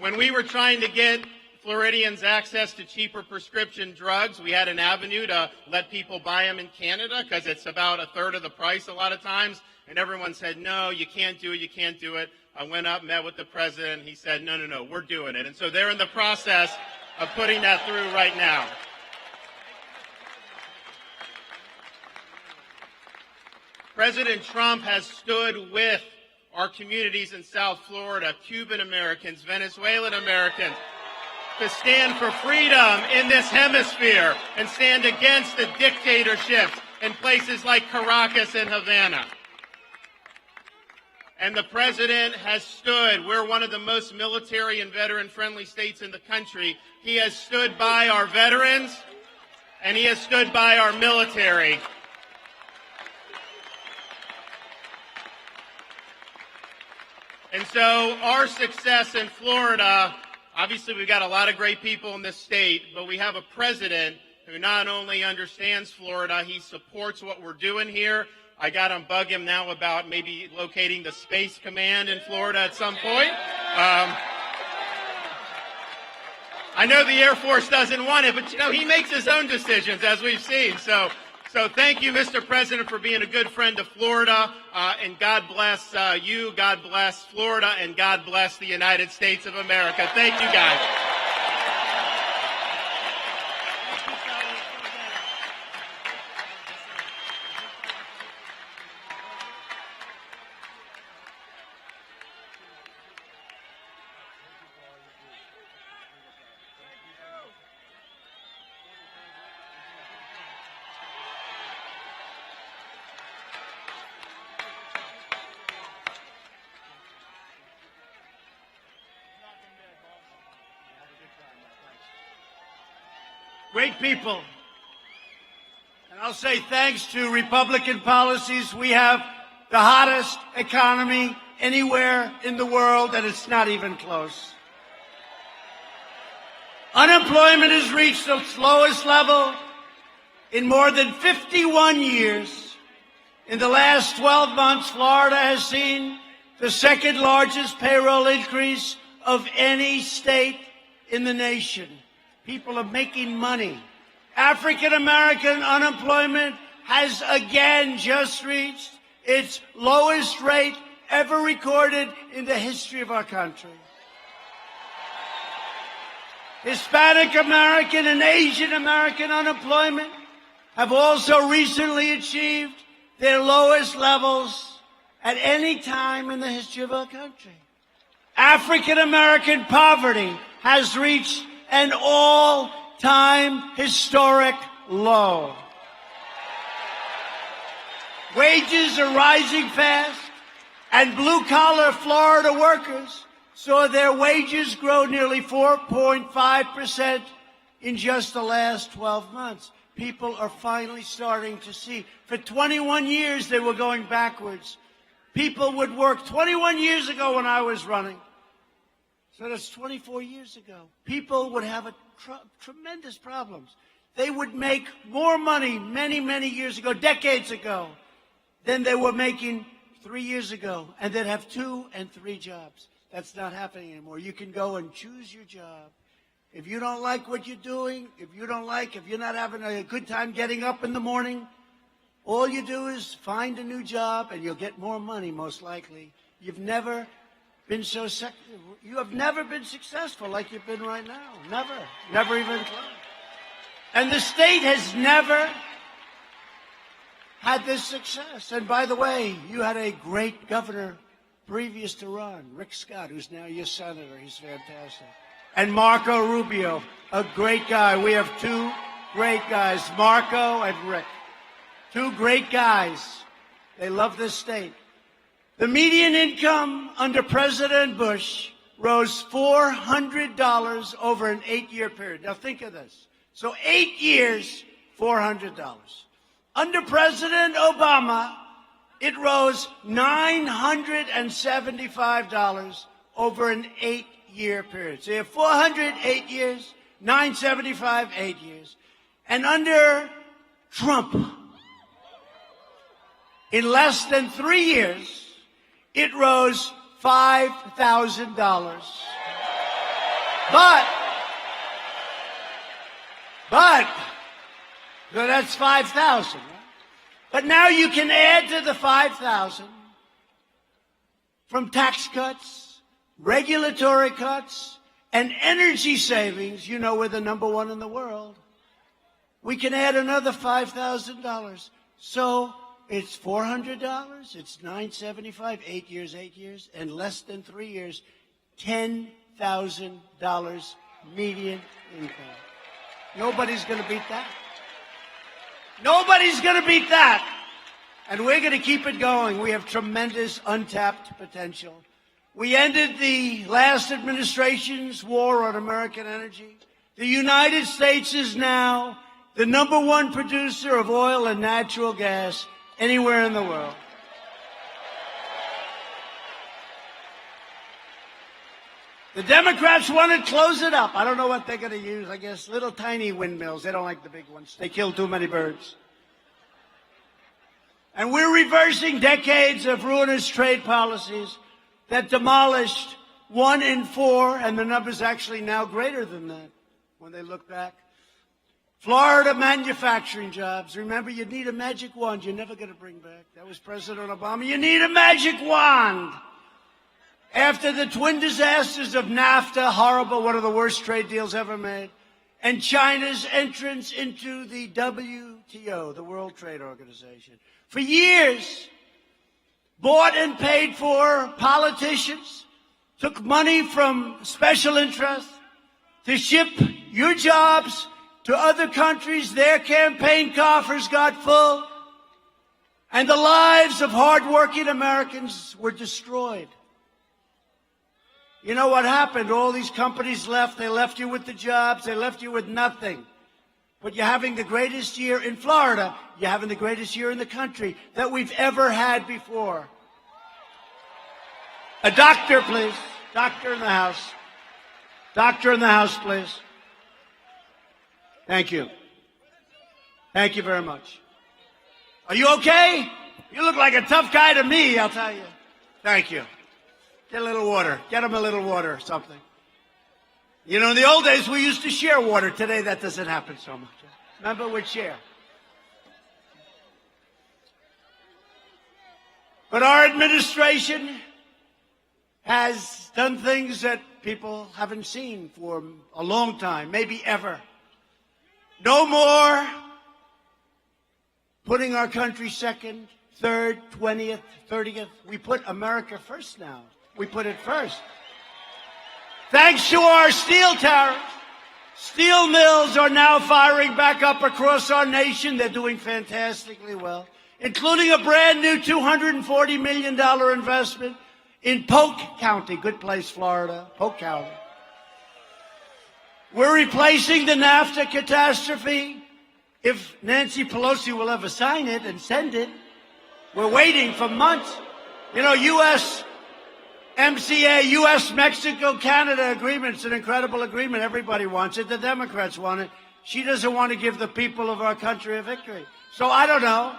When we were trying to get Floridians access to cheaper prescription drugs, we had an avenue to let people buy them in Canada because it's about a third of the price a lot of times. And everyone said, no, you can't do it, you can't do it. I went up, met with the president. He said, no, we're doing it. And so they're in the process of putting that through right now. President Trump has stood with our communities in South Florida, Cuban Americans, Venezuelan Americans, to stand for freedom in this hemisphere and stand against the dictatorships in places like Caracas and Havana. And the president has stood. We're one of the most military and veteran-friendly states in the country. He has stood by our veterans, and he has stood by our military. And so our success in Florida, obviously we've got a lot of great people in this state, but we have a president who not only understands Florida, he supports what we're doing here. I got to bug him now about maybe locating the Space Command in Florida at some point. I know the Air Force doesn't want it, but you know, he makes his own decisions, as we've seen. So thank you, Mr. President, for being a good friend to Florida, and God bless you, God bless Florida, and God bless the United States of America. Thank you, guys. Great people. And I'll say thanks to Republican policies, we have the hottest economy anywhere in the world, and it's not even close. Unemployment has reached its lowest level in more than 51 years. In the last 12 months, Florida has seen the second largest payroll increase of any state in the nation. People are making money. African American unemployment has again just reached its lowest rate ever recorded in the history of our country. Hispanic American and Asian American unemployment have also recently achieved their lowest levels at any time in the history of our country. African American poverty has reached an all-time historic low. Wages are rising fast, and blue-collar Florida workers saw their wages grow nearly 4.5% in just the last 12 months. People are finally starting to see. For 21 years, they were going backwards. People would work 21 years ago when I was running. So that's 24 years ago. People would have tremendous problems. They would make more money many, many years ago, decades ago, than they were making 3 years ago. And they'd have 2 and 3 jobs. That's not happening anymore. You can go and choose your job. If you don't like what you're doing, if you're not having a good time getting up in the morning, all you do is find a new job and you'll get more money, most likely. You have never been successful like you've been right now. Never even close. And the state has never had this success. And by the way, you had a great governor previous to Ron, Rick Scott, who's now your senator. He's fantastic. And Marco Rubio, a great guy. We have 2 great guys, Marco and Rick. 2 great guys. They love this state. The median income under President Bush rose $400 over an 8-year period. Now think of this. So 8 years, $400. Under President Obama, it rose $975 over an 8-year period. So you have 408 years, 975, 8 years. And under Trump, in less than 3 years, it rose $5,000. So that's 5,000. Right? But now you can add to the 5,000 from tax cuts, regulatory cuts, and energy savings. You know we're the #1 in the world. We can add another $5,000. So it's $400, it's $975, 8 years, and less than 3 years, $10,000 median income. Nobody's going to beat that. Nobody's going to beat that. And we're going to keep it going. We have tremendous untapped potential. We ended the last administration's war on American energy. The United States is now the #1 producer of oil and natural gas anywhere in the world. The Democrats want to close it up. I don't know what they're going to use. I guess little tiny windmills. They don't like the big ones. They kill too many birds. And we're reversing decades of ruinous trade policies that demolished 1 in 4, and the number's actually now greater than that when they look back. Florida manufacturing jobs. Remember, you need a magic wand you're never going to bring back. That was President Obama. You need a magic wand. After the twin disasters of NAFTA, horrible, one of the worst trade deals ever made, and China's entrance into the WTO, the World Trade Organization. For years, bought and paid for politicians took money from special interests to ship your jobs to other countries. Their campaign coffers got full, and the lives of hardworking Americans were destroyed. You know what happened? All these companies left. They left you with the jobs. They left you with nothing. But you're having the greatest year in Florida. You're having the greatest year in the country that we've ever had before. A doctor, please. Doctor in the house. Doctor in the house, please. Thank you. Thank you very much. Are you okay? You look like a tough guy to me, I'll tell you. Thank you. Get a little water. Get him a little water or something. You know, in the old days, we used to share water. Today, that doesn't happen so much. Remember, we'd share. But our administration has done things that people haven't seen for a long time, maybe ever. No more putting our country second, third, 20th, 30th. We put America first now. We put it first. Thanks to our steel tariffs, steel mills are now firing back up across our nation. They're doing fantastically well, including a brand new $240 million investment in Polk County, good place, Florida, Polk County. We're replacing the NAFTA catastrophe. If Nancy Pelosi will ever sign it and send it, we're waiting for months. You know, USMCA, U.S.-Mexico-Canada agreement. It's an incredible agreement. Everybody wants it. The Democrats want it. She doesn't want to give the people of our country a victory. So I don't know.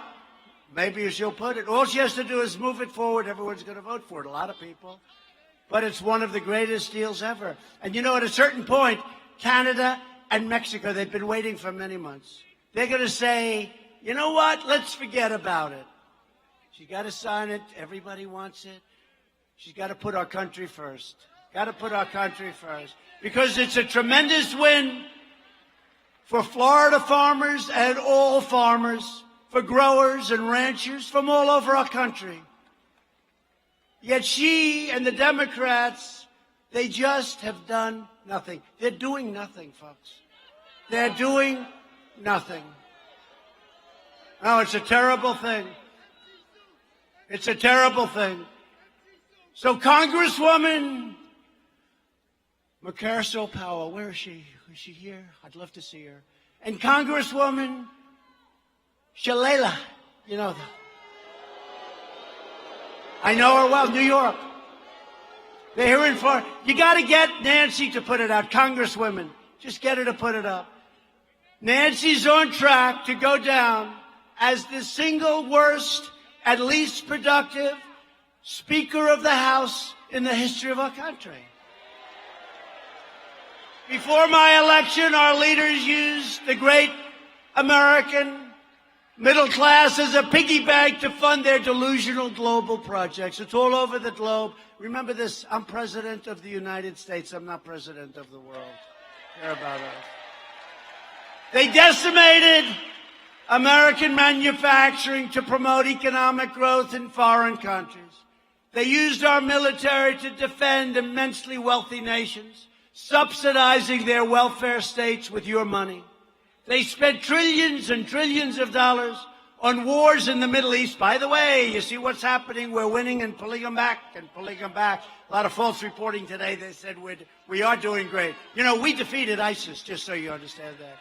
Maybe she'll put it. All she has to do is move it forward. Everyone's going to vote for it. A lot of people. But it's one of the greatest deals ever. And you know, at a certain point, Canada and Mexico, they've been waiting for many months. They're going to say, you know what? Let's forget about it. She's got to sign it. Everybody wants it. She's got to put our country first. Got to put our country first. Because it's a tremendous win for Florida farmers and all farmers, for growers and ranchers from all over our country. Yet she and the Democrats, they just have done nothing. They're doing nothing, folks. They're doing nothing. Oh, it's a terrible thing. It's a terrible thing. So Congresswoman McCarcel Powell, where is she? Is she here? I'd love to see her. And Congresswoman Shalala, you know that. I know her well, New York. They're here in Florida. You got to get Nancy to put it out. Congresswomen, just get her to put it up. Nancy's on track to go down as the single worst and least productive Speaker of the House in the history of our country. Before my election, our leaders used the great American middle class as a piggy bank to fund their delusional global projects. It's all over the globe. Remember this, I'm President of the United States. I'm not President of the world. Care about us. They decimated American manufacturing to promote economic growth in foreign countries. They used our military to defend immensely wealthy nations, subsidizing their welfare states with your money. They spent trillions and trillions of dollars on wars in the Middle East. By the way, you see what's happening? We're winning and pulling them back and pulling them back. A lot of false reporting today. They said we are doing great. You know, we defeated ISIS, just so you understand that.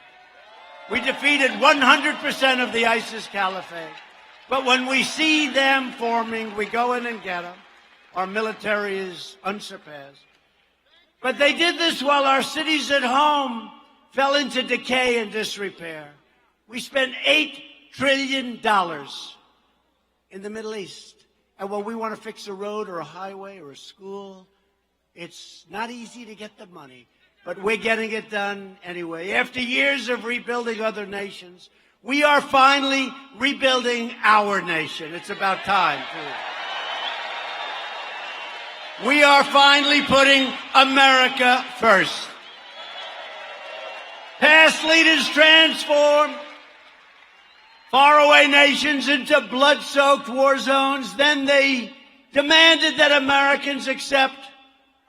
We defeated 100% of the ISIS caliphate. But when we see them forming, we go in and get them. Our military is unsurpassed. But they did this while our cities at home fell into decay and disrepair. We spent $8 trillion in the Middle East. And when we want to fix a road or a highway or a school, it's not easy to get the money. But we're getting it done anyway. After years of rebuilding other nations, we are finally rebuilding our nation. It's about time, too. We are finally putting America first. Past leaders transformed faraway nations into blood-soaked war zones. Then they demanded that Americans accept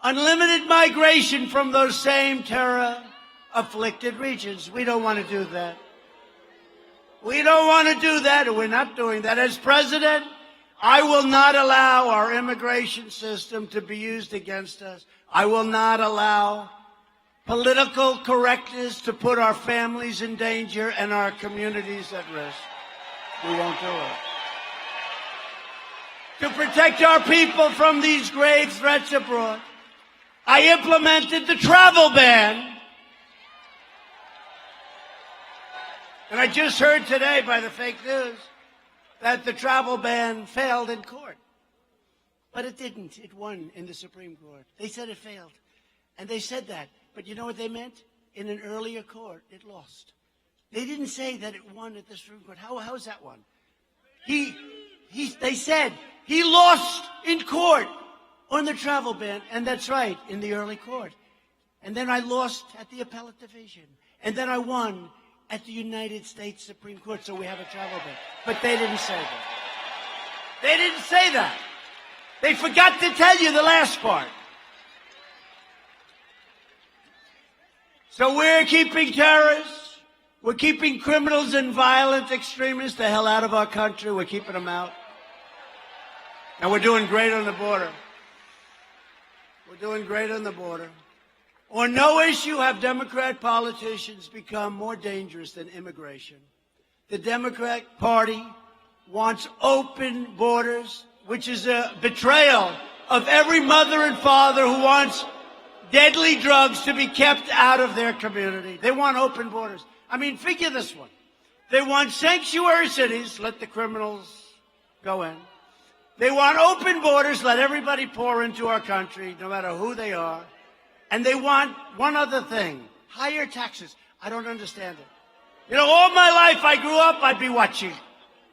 unlimited migration from those same terror-afflicted regions. We don't want to do that. We don't want to do that, and we're not doing that. As president, I will not allow our immigration system to be used against us. I will not allow political correctness to put our families in danger and our communities at risk. We won't do it. To protect our people from these grave threats abroad, I implemented the travel ban. And I just heard today by the fake news that the travel ban failed in court. But it didn't. It won in the Supreme Court. They said it failed. And they said that. But you know what they meant? In an earlier court, it lost. They didn't say that it won at the Supreme Court. How is that one? They said he lost in court on the travel ban. And that's right, in the early court. And then I lost at the appellate division. And then I won at the United States Supreme Court, so we have a travel ban. But they didn't say that. They didn't say that. They forgot to tell you the last part. So we're keeping terrorists, we're keeping criminals and violent extremists the hell out of our country. We're keeping them out. And we're doing great on the border. We're doing great on the border. On no issue have Democrat politicians become more dangerous than immigration. The Democrat Party wants open borders, which is a betrayal of every mother and father who wants deadly drugs to be kept out of their community. They want open borders. I mean, figure this one. They want sanctuary cities, let the criminals go in. They want open borders, let everybody pour into our country, no matter who they are. And they want one other thing, higher taxes. I don't understand it. You know, all my life I grew up, I'd be watching.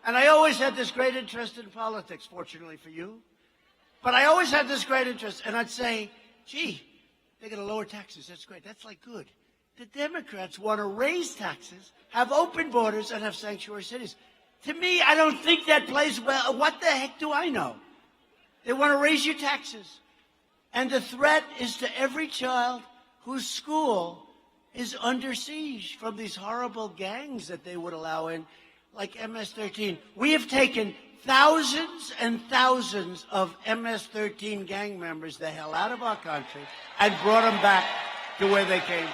And I always had this great interest in politics, fortunately for you. But I always had this great interest. And I'd say, gee, they're going to lower taxes. That's great. That's like good. The Democrats want to raise taxes, have open borders, and have sanctuary cities. To me, I don't think that plays well. What the heck do I know? They want to raise your taxes. And the threat is to every child whose school is under siege from these horrible gangs that they would allow in, like MS-13. We have taken thousands and thousands of MS-13 gang members the hell out of our country and brought them back to where they came from.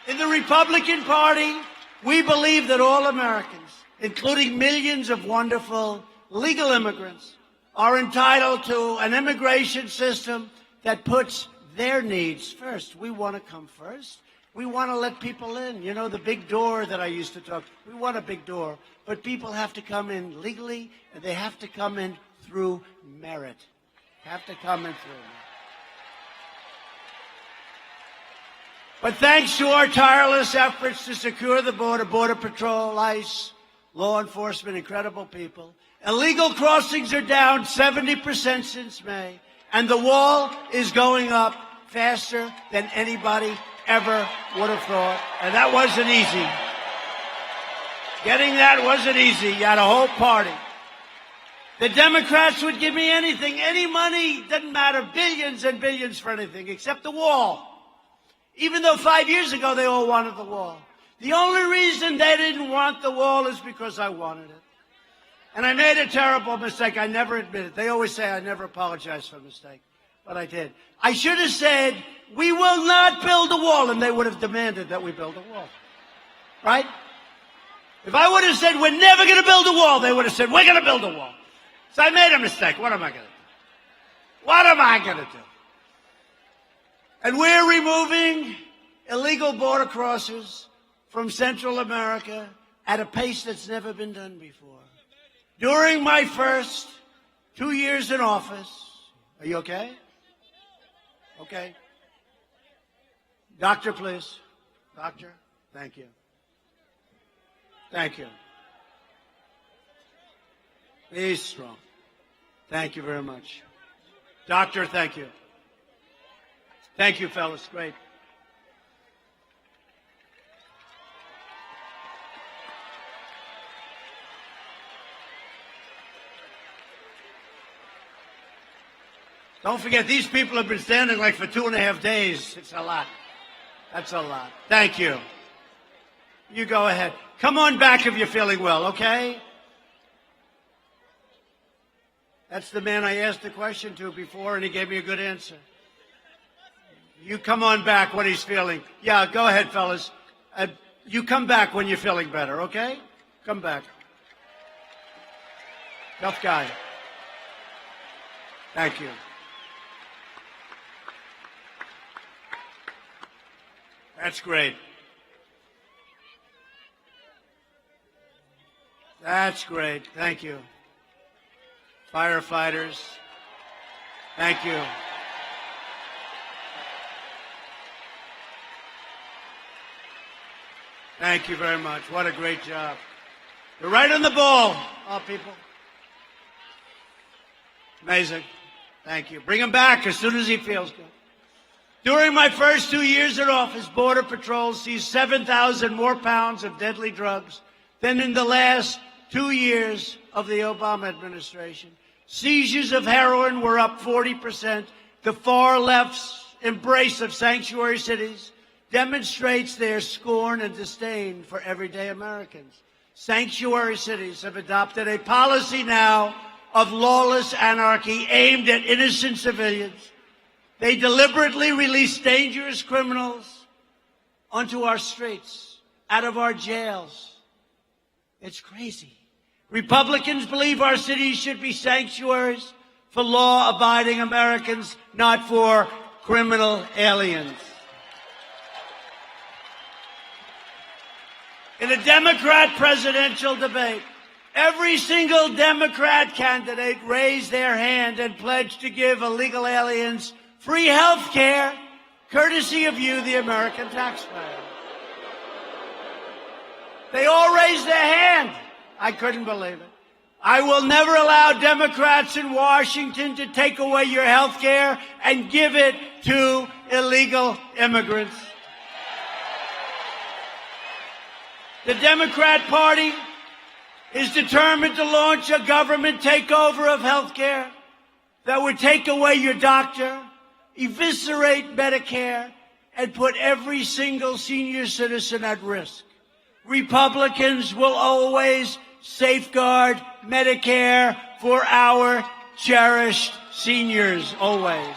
In the Republican Party, we believe that all Americans, including millions of wonderful legal immigrants, are entitled to an immigration system that puts their needs first. We want to come first. We want to let people in. You know, the big door that I used to talk, we want a big door. But people have to come in legally, and they have to come in through merit. Have to come in through merit. But thanks to our tireless efforts to secure the border, Border Patrol, ICE, law enforcement, incredible people, illegal crossings are down 70% since May, and the wall is going up faster than anybody ever would have thought. And that wasn't easy. Getting that wasn't easy. You had a whole party. The Democrats would give me anything, any money, doesn't matter, billions and billions for anything except the wall. Even though 5 years ago they all wanted the wall. The only reason they didn't want the wall is because I wanted it. And I made a terrible mistake. I never admit it. They always say I never apologize for a mistake, but I did. I should have said, we will not build a wall, and they would have demanded that we build a wall. Right? If I would have said, we're never going to build a wall, they would have said, we're going to build a wall. So I made a mistake. What am I going to do? What am I going to do? And we're removing illegal border crossers from Central America at a pace that's never been done before. During my first 2 years in office, are you okay? Okay. Doctor, please. Doctor, thank you. Thank you. He's strong. Thank you very much. Doctor, thank you. Thank you, fellas. Great. Don't forget, these people have been standing like for 2.5 days. It's a lot. That's a lot. Thank you. You go ahead. Come on back if you're feeling well, okay? That's the man I asked the question to before, and he gave me a good answer. You come on back when he's feeling. Yeah, go ahead, fellas. You come back when you're feeling better, okay? Come back. Tough guy. Thank you. That's great. That's great. Thank you. Firefighters, thank you. Thank you very much. What a great job. You're right on the ball, all people. Amazing. Thank you. Bring him back as soon as he feels good. During my first 2 years in office, Border Patrol seized 7,000 more pounds of deadly drugs than in the last 2 years of the Obama administration. Seizures of heroin were up 40%. The far left's embrace of sanctuary cities demonstrates their scorn and disdain for everyday Americans. Sanctuary cities have adopted a policy now of lawless anarchy aimed at innocent civilians. They deliberately release dangerous criminals onto our streets, out of our jails. It's crazy. Republicans believe our cities should be sanctuaries for law-abiding Americans, not for criminal aliens. In a Democrat presidential debate, every single Democrat candidate raised their hand and pledged to give illegal aliens free health care, courtesy of you, the American taxpayer. They all raised their hand. I couldn't believe it. I will never allow Democrats in Washington to take away your health care and give it to illegal immigrants. The Democrat Party is determined to launch a government takeover of health care that would take away your doctor, eviscerate Medicare, and put every single senior citizen at risk. Republicans will always safeguard Medicare for our cherished seniors, always.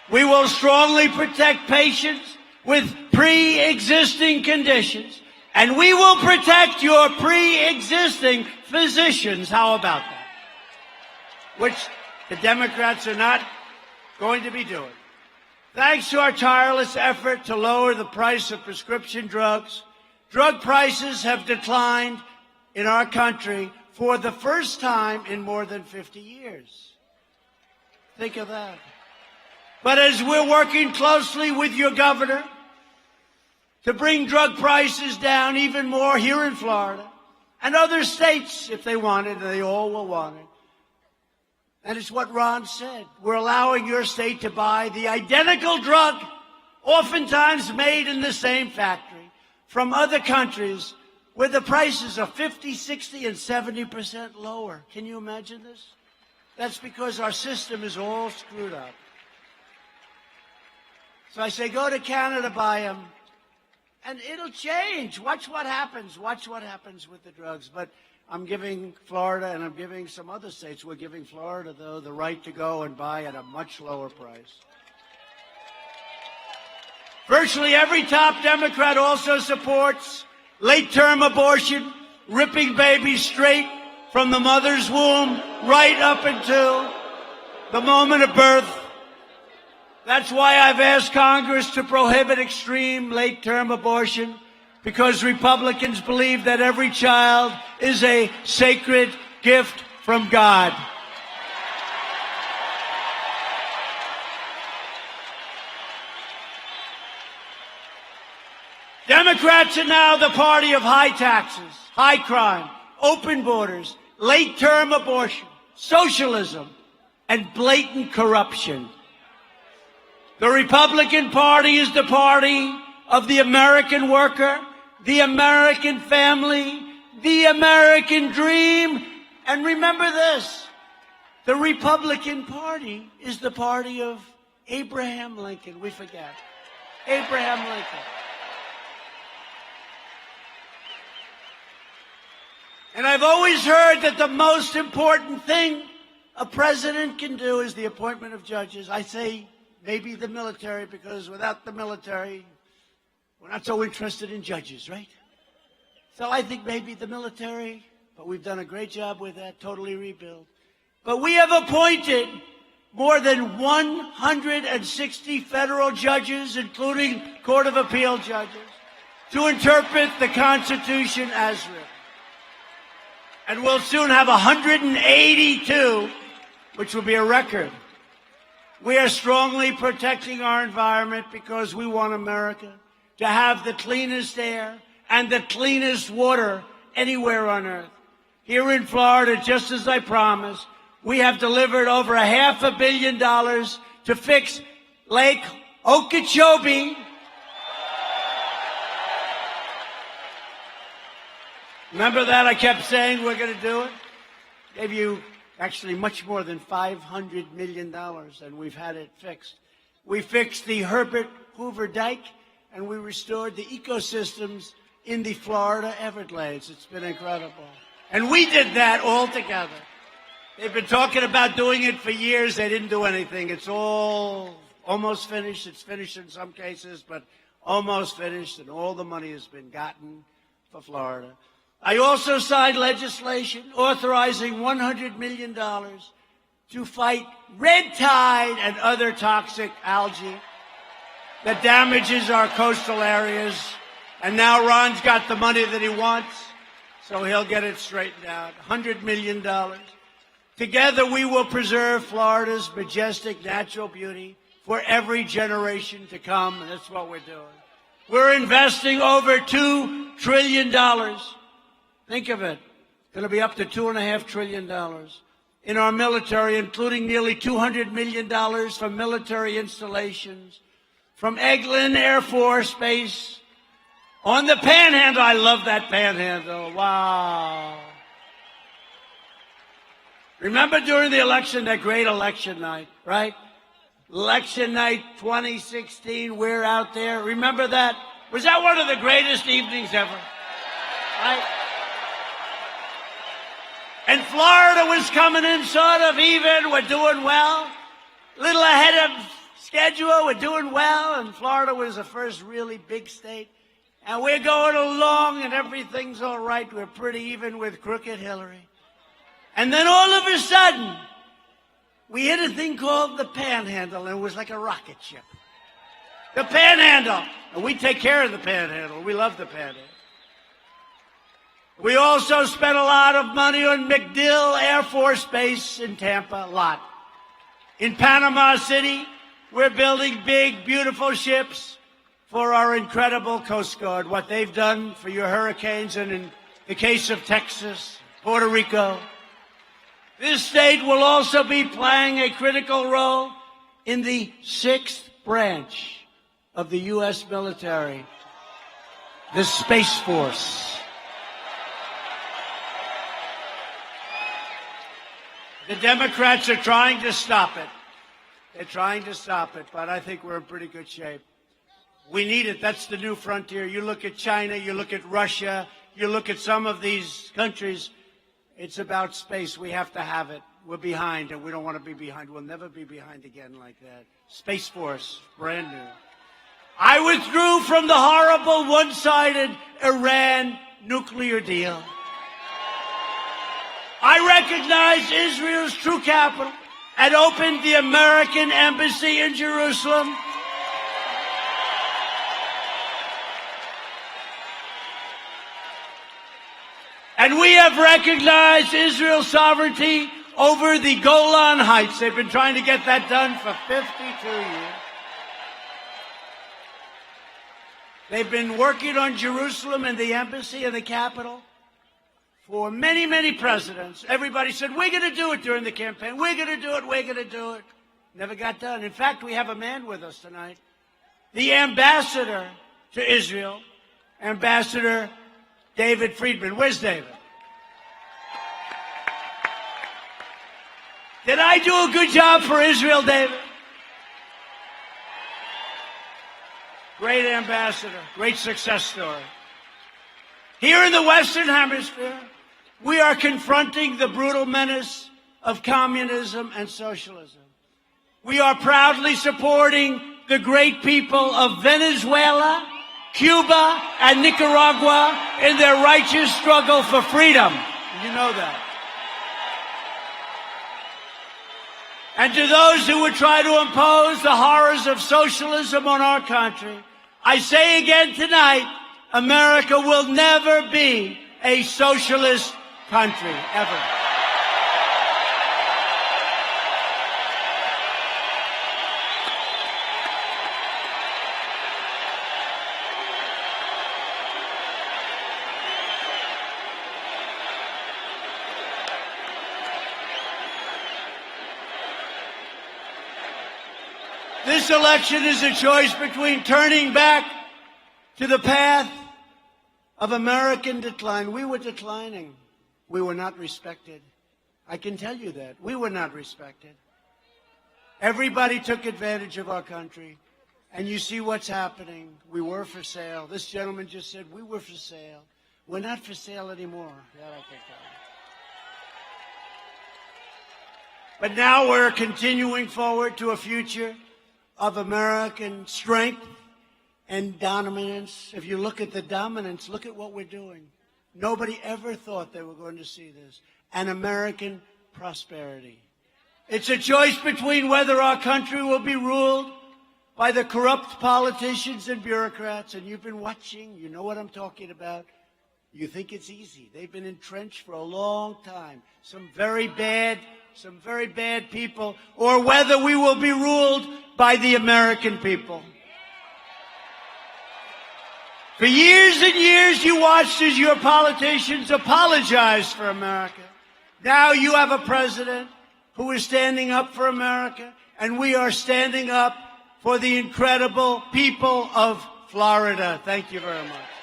We will strongly protect patients with pre-existing conditions, and we will protect your pre-existing physicians. How about that? Which the Democrats are not going to be doing. Thanks to our tireless effort to lower the price of prescription drugs, drug prices have declined in our country for the first time in more than 50 years. Think of that. But as we're working closely with your governor to bring drug prices down even more here in Florida, and other states, if they want it, they all will want it. And it's what Ron said. We're allowing your state to buy the identical drug, oftentimes made in the same factory, from other countries where the prices are 50, 60, and 70% lower. Can you imagine this? That's because our system is all screwed up. So I say, go to Canada, buy them, and it'll change. Watch what happens. Watch what happens with the drugs. But I'm giving Florida, and I'm giving some other states. We're giving Florida, though, the right to go and buy at a much lower price. Virtually every top Democrat also supports late-term abortion, ripping babies straight from the mother's womb right up until the moment of birth. That's why I've asked Congress to prohibit extreme late-term abortion, because Republicans believe that every child is a sacred gift from God. Democrats are now the party of high taxes, high crime, open borders, late-term abortion, socialism, and blatant corruption. The Republican Party is the party of the American worker, the American family, the American dream. And remember this, the Republican Party is the party of Abraham Lincoln. We forget. Abraham Lincoln. And I've always heard that the most important thing a president can do is the appointment of judges. I say maybe the military, because without the military, we're not so interested in judges, right? So I think maybe the military, but we've done a great job with that, totally rebuild. But we have appointed more than 160 federal judges, including Court of Appeal judges, to interpret the Constitution as written. And we'll soon have 182, which will be a record. We are strongly protecting our environment because we want America to have the cleanest air and the cleanest water anywhere on earth. Here in Florida, just as I promised, we have delivered over $500 million to fix Lake Okeechobee. Remember that? I kept saying we're going to do it. Gave you actually much more than $500 million, and we've had it fixed. We fixed the Herbert Hoover Dike, and we restored the ecosystems in the Florida Everglades. It's been incredible. And we did that all together. They've been talking about doing it for years. They didn't do anything. It's all almost finished. It's finished in some cases, but almost finished, and all the money has been gotten for Florida. I also signed legislation authorizing $100 million to fight red tide and other toxic algae that damages our coastal areas. And now Ron's got the money that he wants, so he'll get it straightened out. $100 million. Together we will preserve Florida's majestic natural beauty for every generation to come, and that's what we're doing. We're investing over $2 trillion. Think of it. It's going to be up to $2.5 trillion in our military, including nearly $200 million from military installations, from Eglin Air Force Base, on the Panhandle. I love that Panhandle. Wow. Remember during the election, that great election night, right? Election night 2016, we're out there. Remember that? Was that one of the greatest evenings ever? Right? And Florida was coming in sort of even. We're doing well. A little ahead of schedule. We're doing well. And Florida was the first really big state. And we're going along and everything's all right. We're pretty even with crooked Hillary. And then all of a sudden, we hit a thing called the Panhandle, and it was like a rocket ship. The Panhandle. And we take care of the Panhandle. We love the Panhandle. We also spent a lot of money on MacDill Air Force Base in Tampa, a lot. In Panama City, we're building big, beautiful ships for our incredible Coast Guard, what they've done for your hurricanes, and in the case of Texas, Puerto Rico. This state will also be playing a critical role in the 6th branch of the U.S. military, the Space Force. The Democrats are trying to stop it. They're trying to stop it, but I think we're in pretty good shape. We need it. That's the new frontier. You look at China, you look at Russia, you look at some of these countries. It's about space. We have to have it. We're behind, and we don't want to be behind. We'll never be behind again like that. Space Force, brand new. I withdrew from the horrible one-sided Iran nuclear deal. I recognized Israel's true capital and opened the American embassy in Jerusalem. And we have recognized Israel's sovereignty over the Golan Heights. They've been trying to get that done for 52 years. They've been working on Jerusalem and the embassy and the capital for many, many presidents. Everybody said, we're going to do it during the campaign. We're going to do it. We're going to do it. Never got done. In fact, we have a man with us tonight, the ambassador to Israel, Ambassador David Friedman. Where's David? Did I do a good job for Israel, David? Great ambassador, great success story. Here in the Western Hemisphere, we are confronting the brutal menace of communism and socialism. We are proudly supporting the great people of Venezuela, Cuba, and Nicaragua in their righteous struggle for freedom. You know that. And to those who would try to impose the horrors of socialism on our country, I say again tonight, America will never be a socialist country, ever. This election is a choice between turning back to the path of American decline. We were declining. We were not respected. I can tell you that. We were not respected. Everybody took advantage of our country. And you see what's happening. We were for sale. This gentleman just said, we were for sale. We're not for sale anymore. That I can tell you. But now we're continuing forward to a future of American strength and dominance. If you look at the dominance, look at what we're doing. Nobody ever thought they were going to see this. And American prosperity. It's a choice between whether our country will be ruled by the corrupt politicians and bureaucrats. And you've been watching. You know what I'm talking about. You think it's easy. They've been entrenched for a long time. Some very bad people. Or whether we will be ruled by the American people. For years and years, you watched as your politicians apologized for America. Now you have a president who is standing up for America, and we are standing up for the incredible people of Florida. Thank you very much.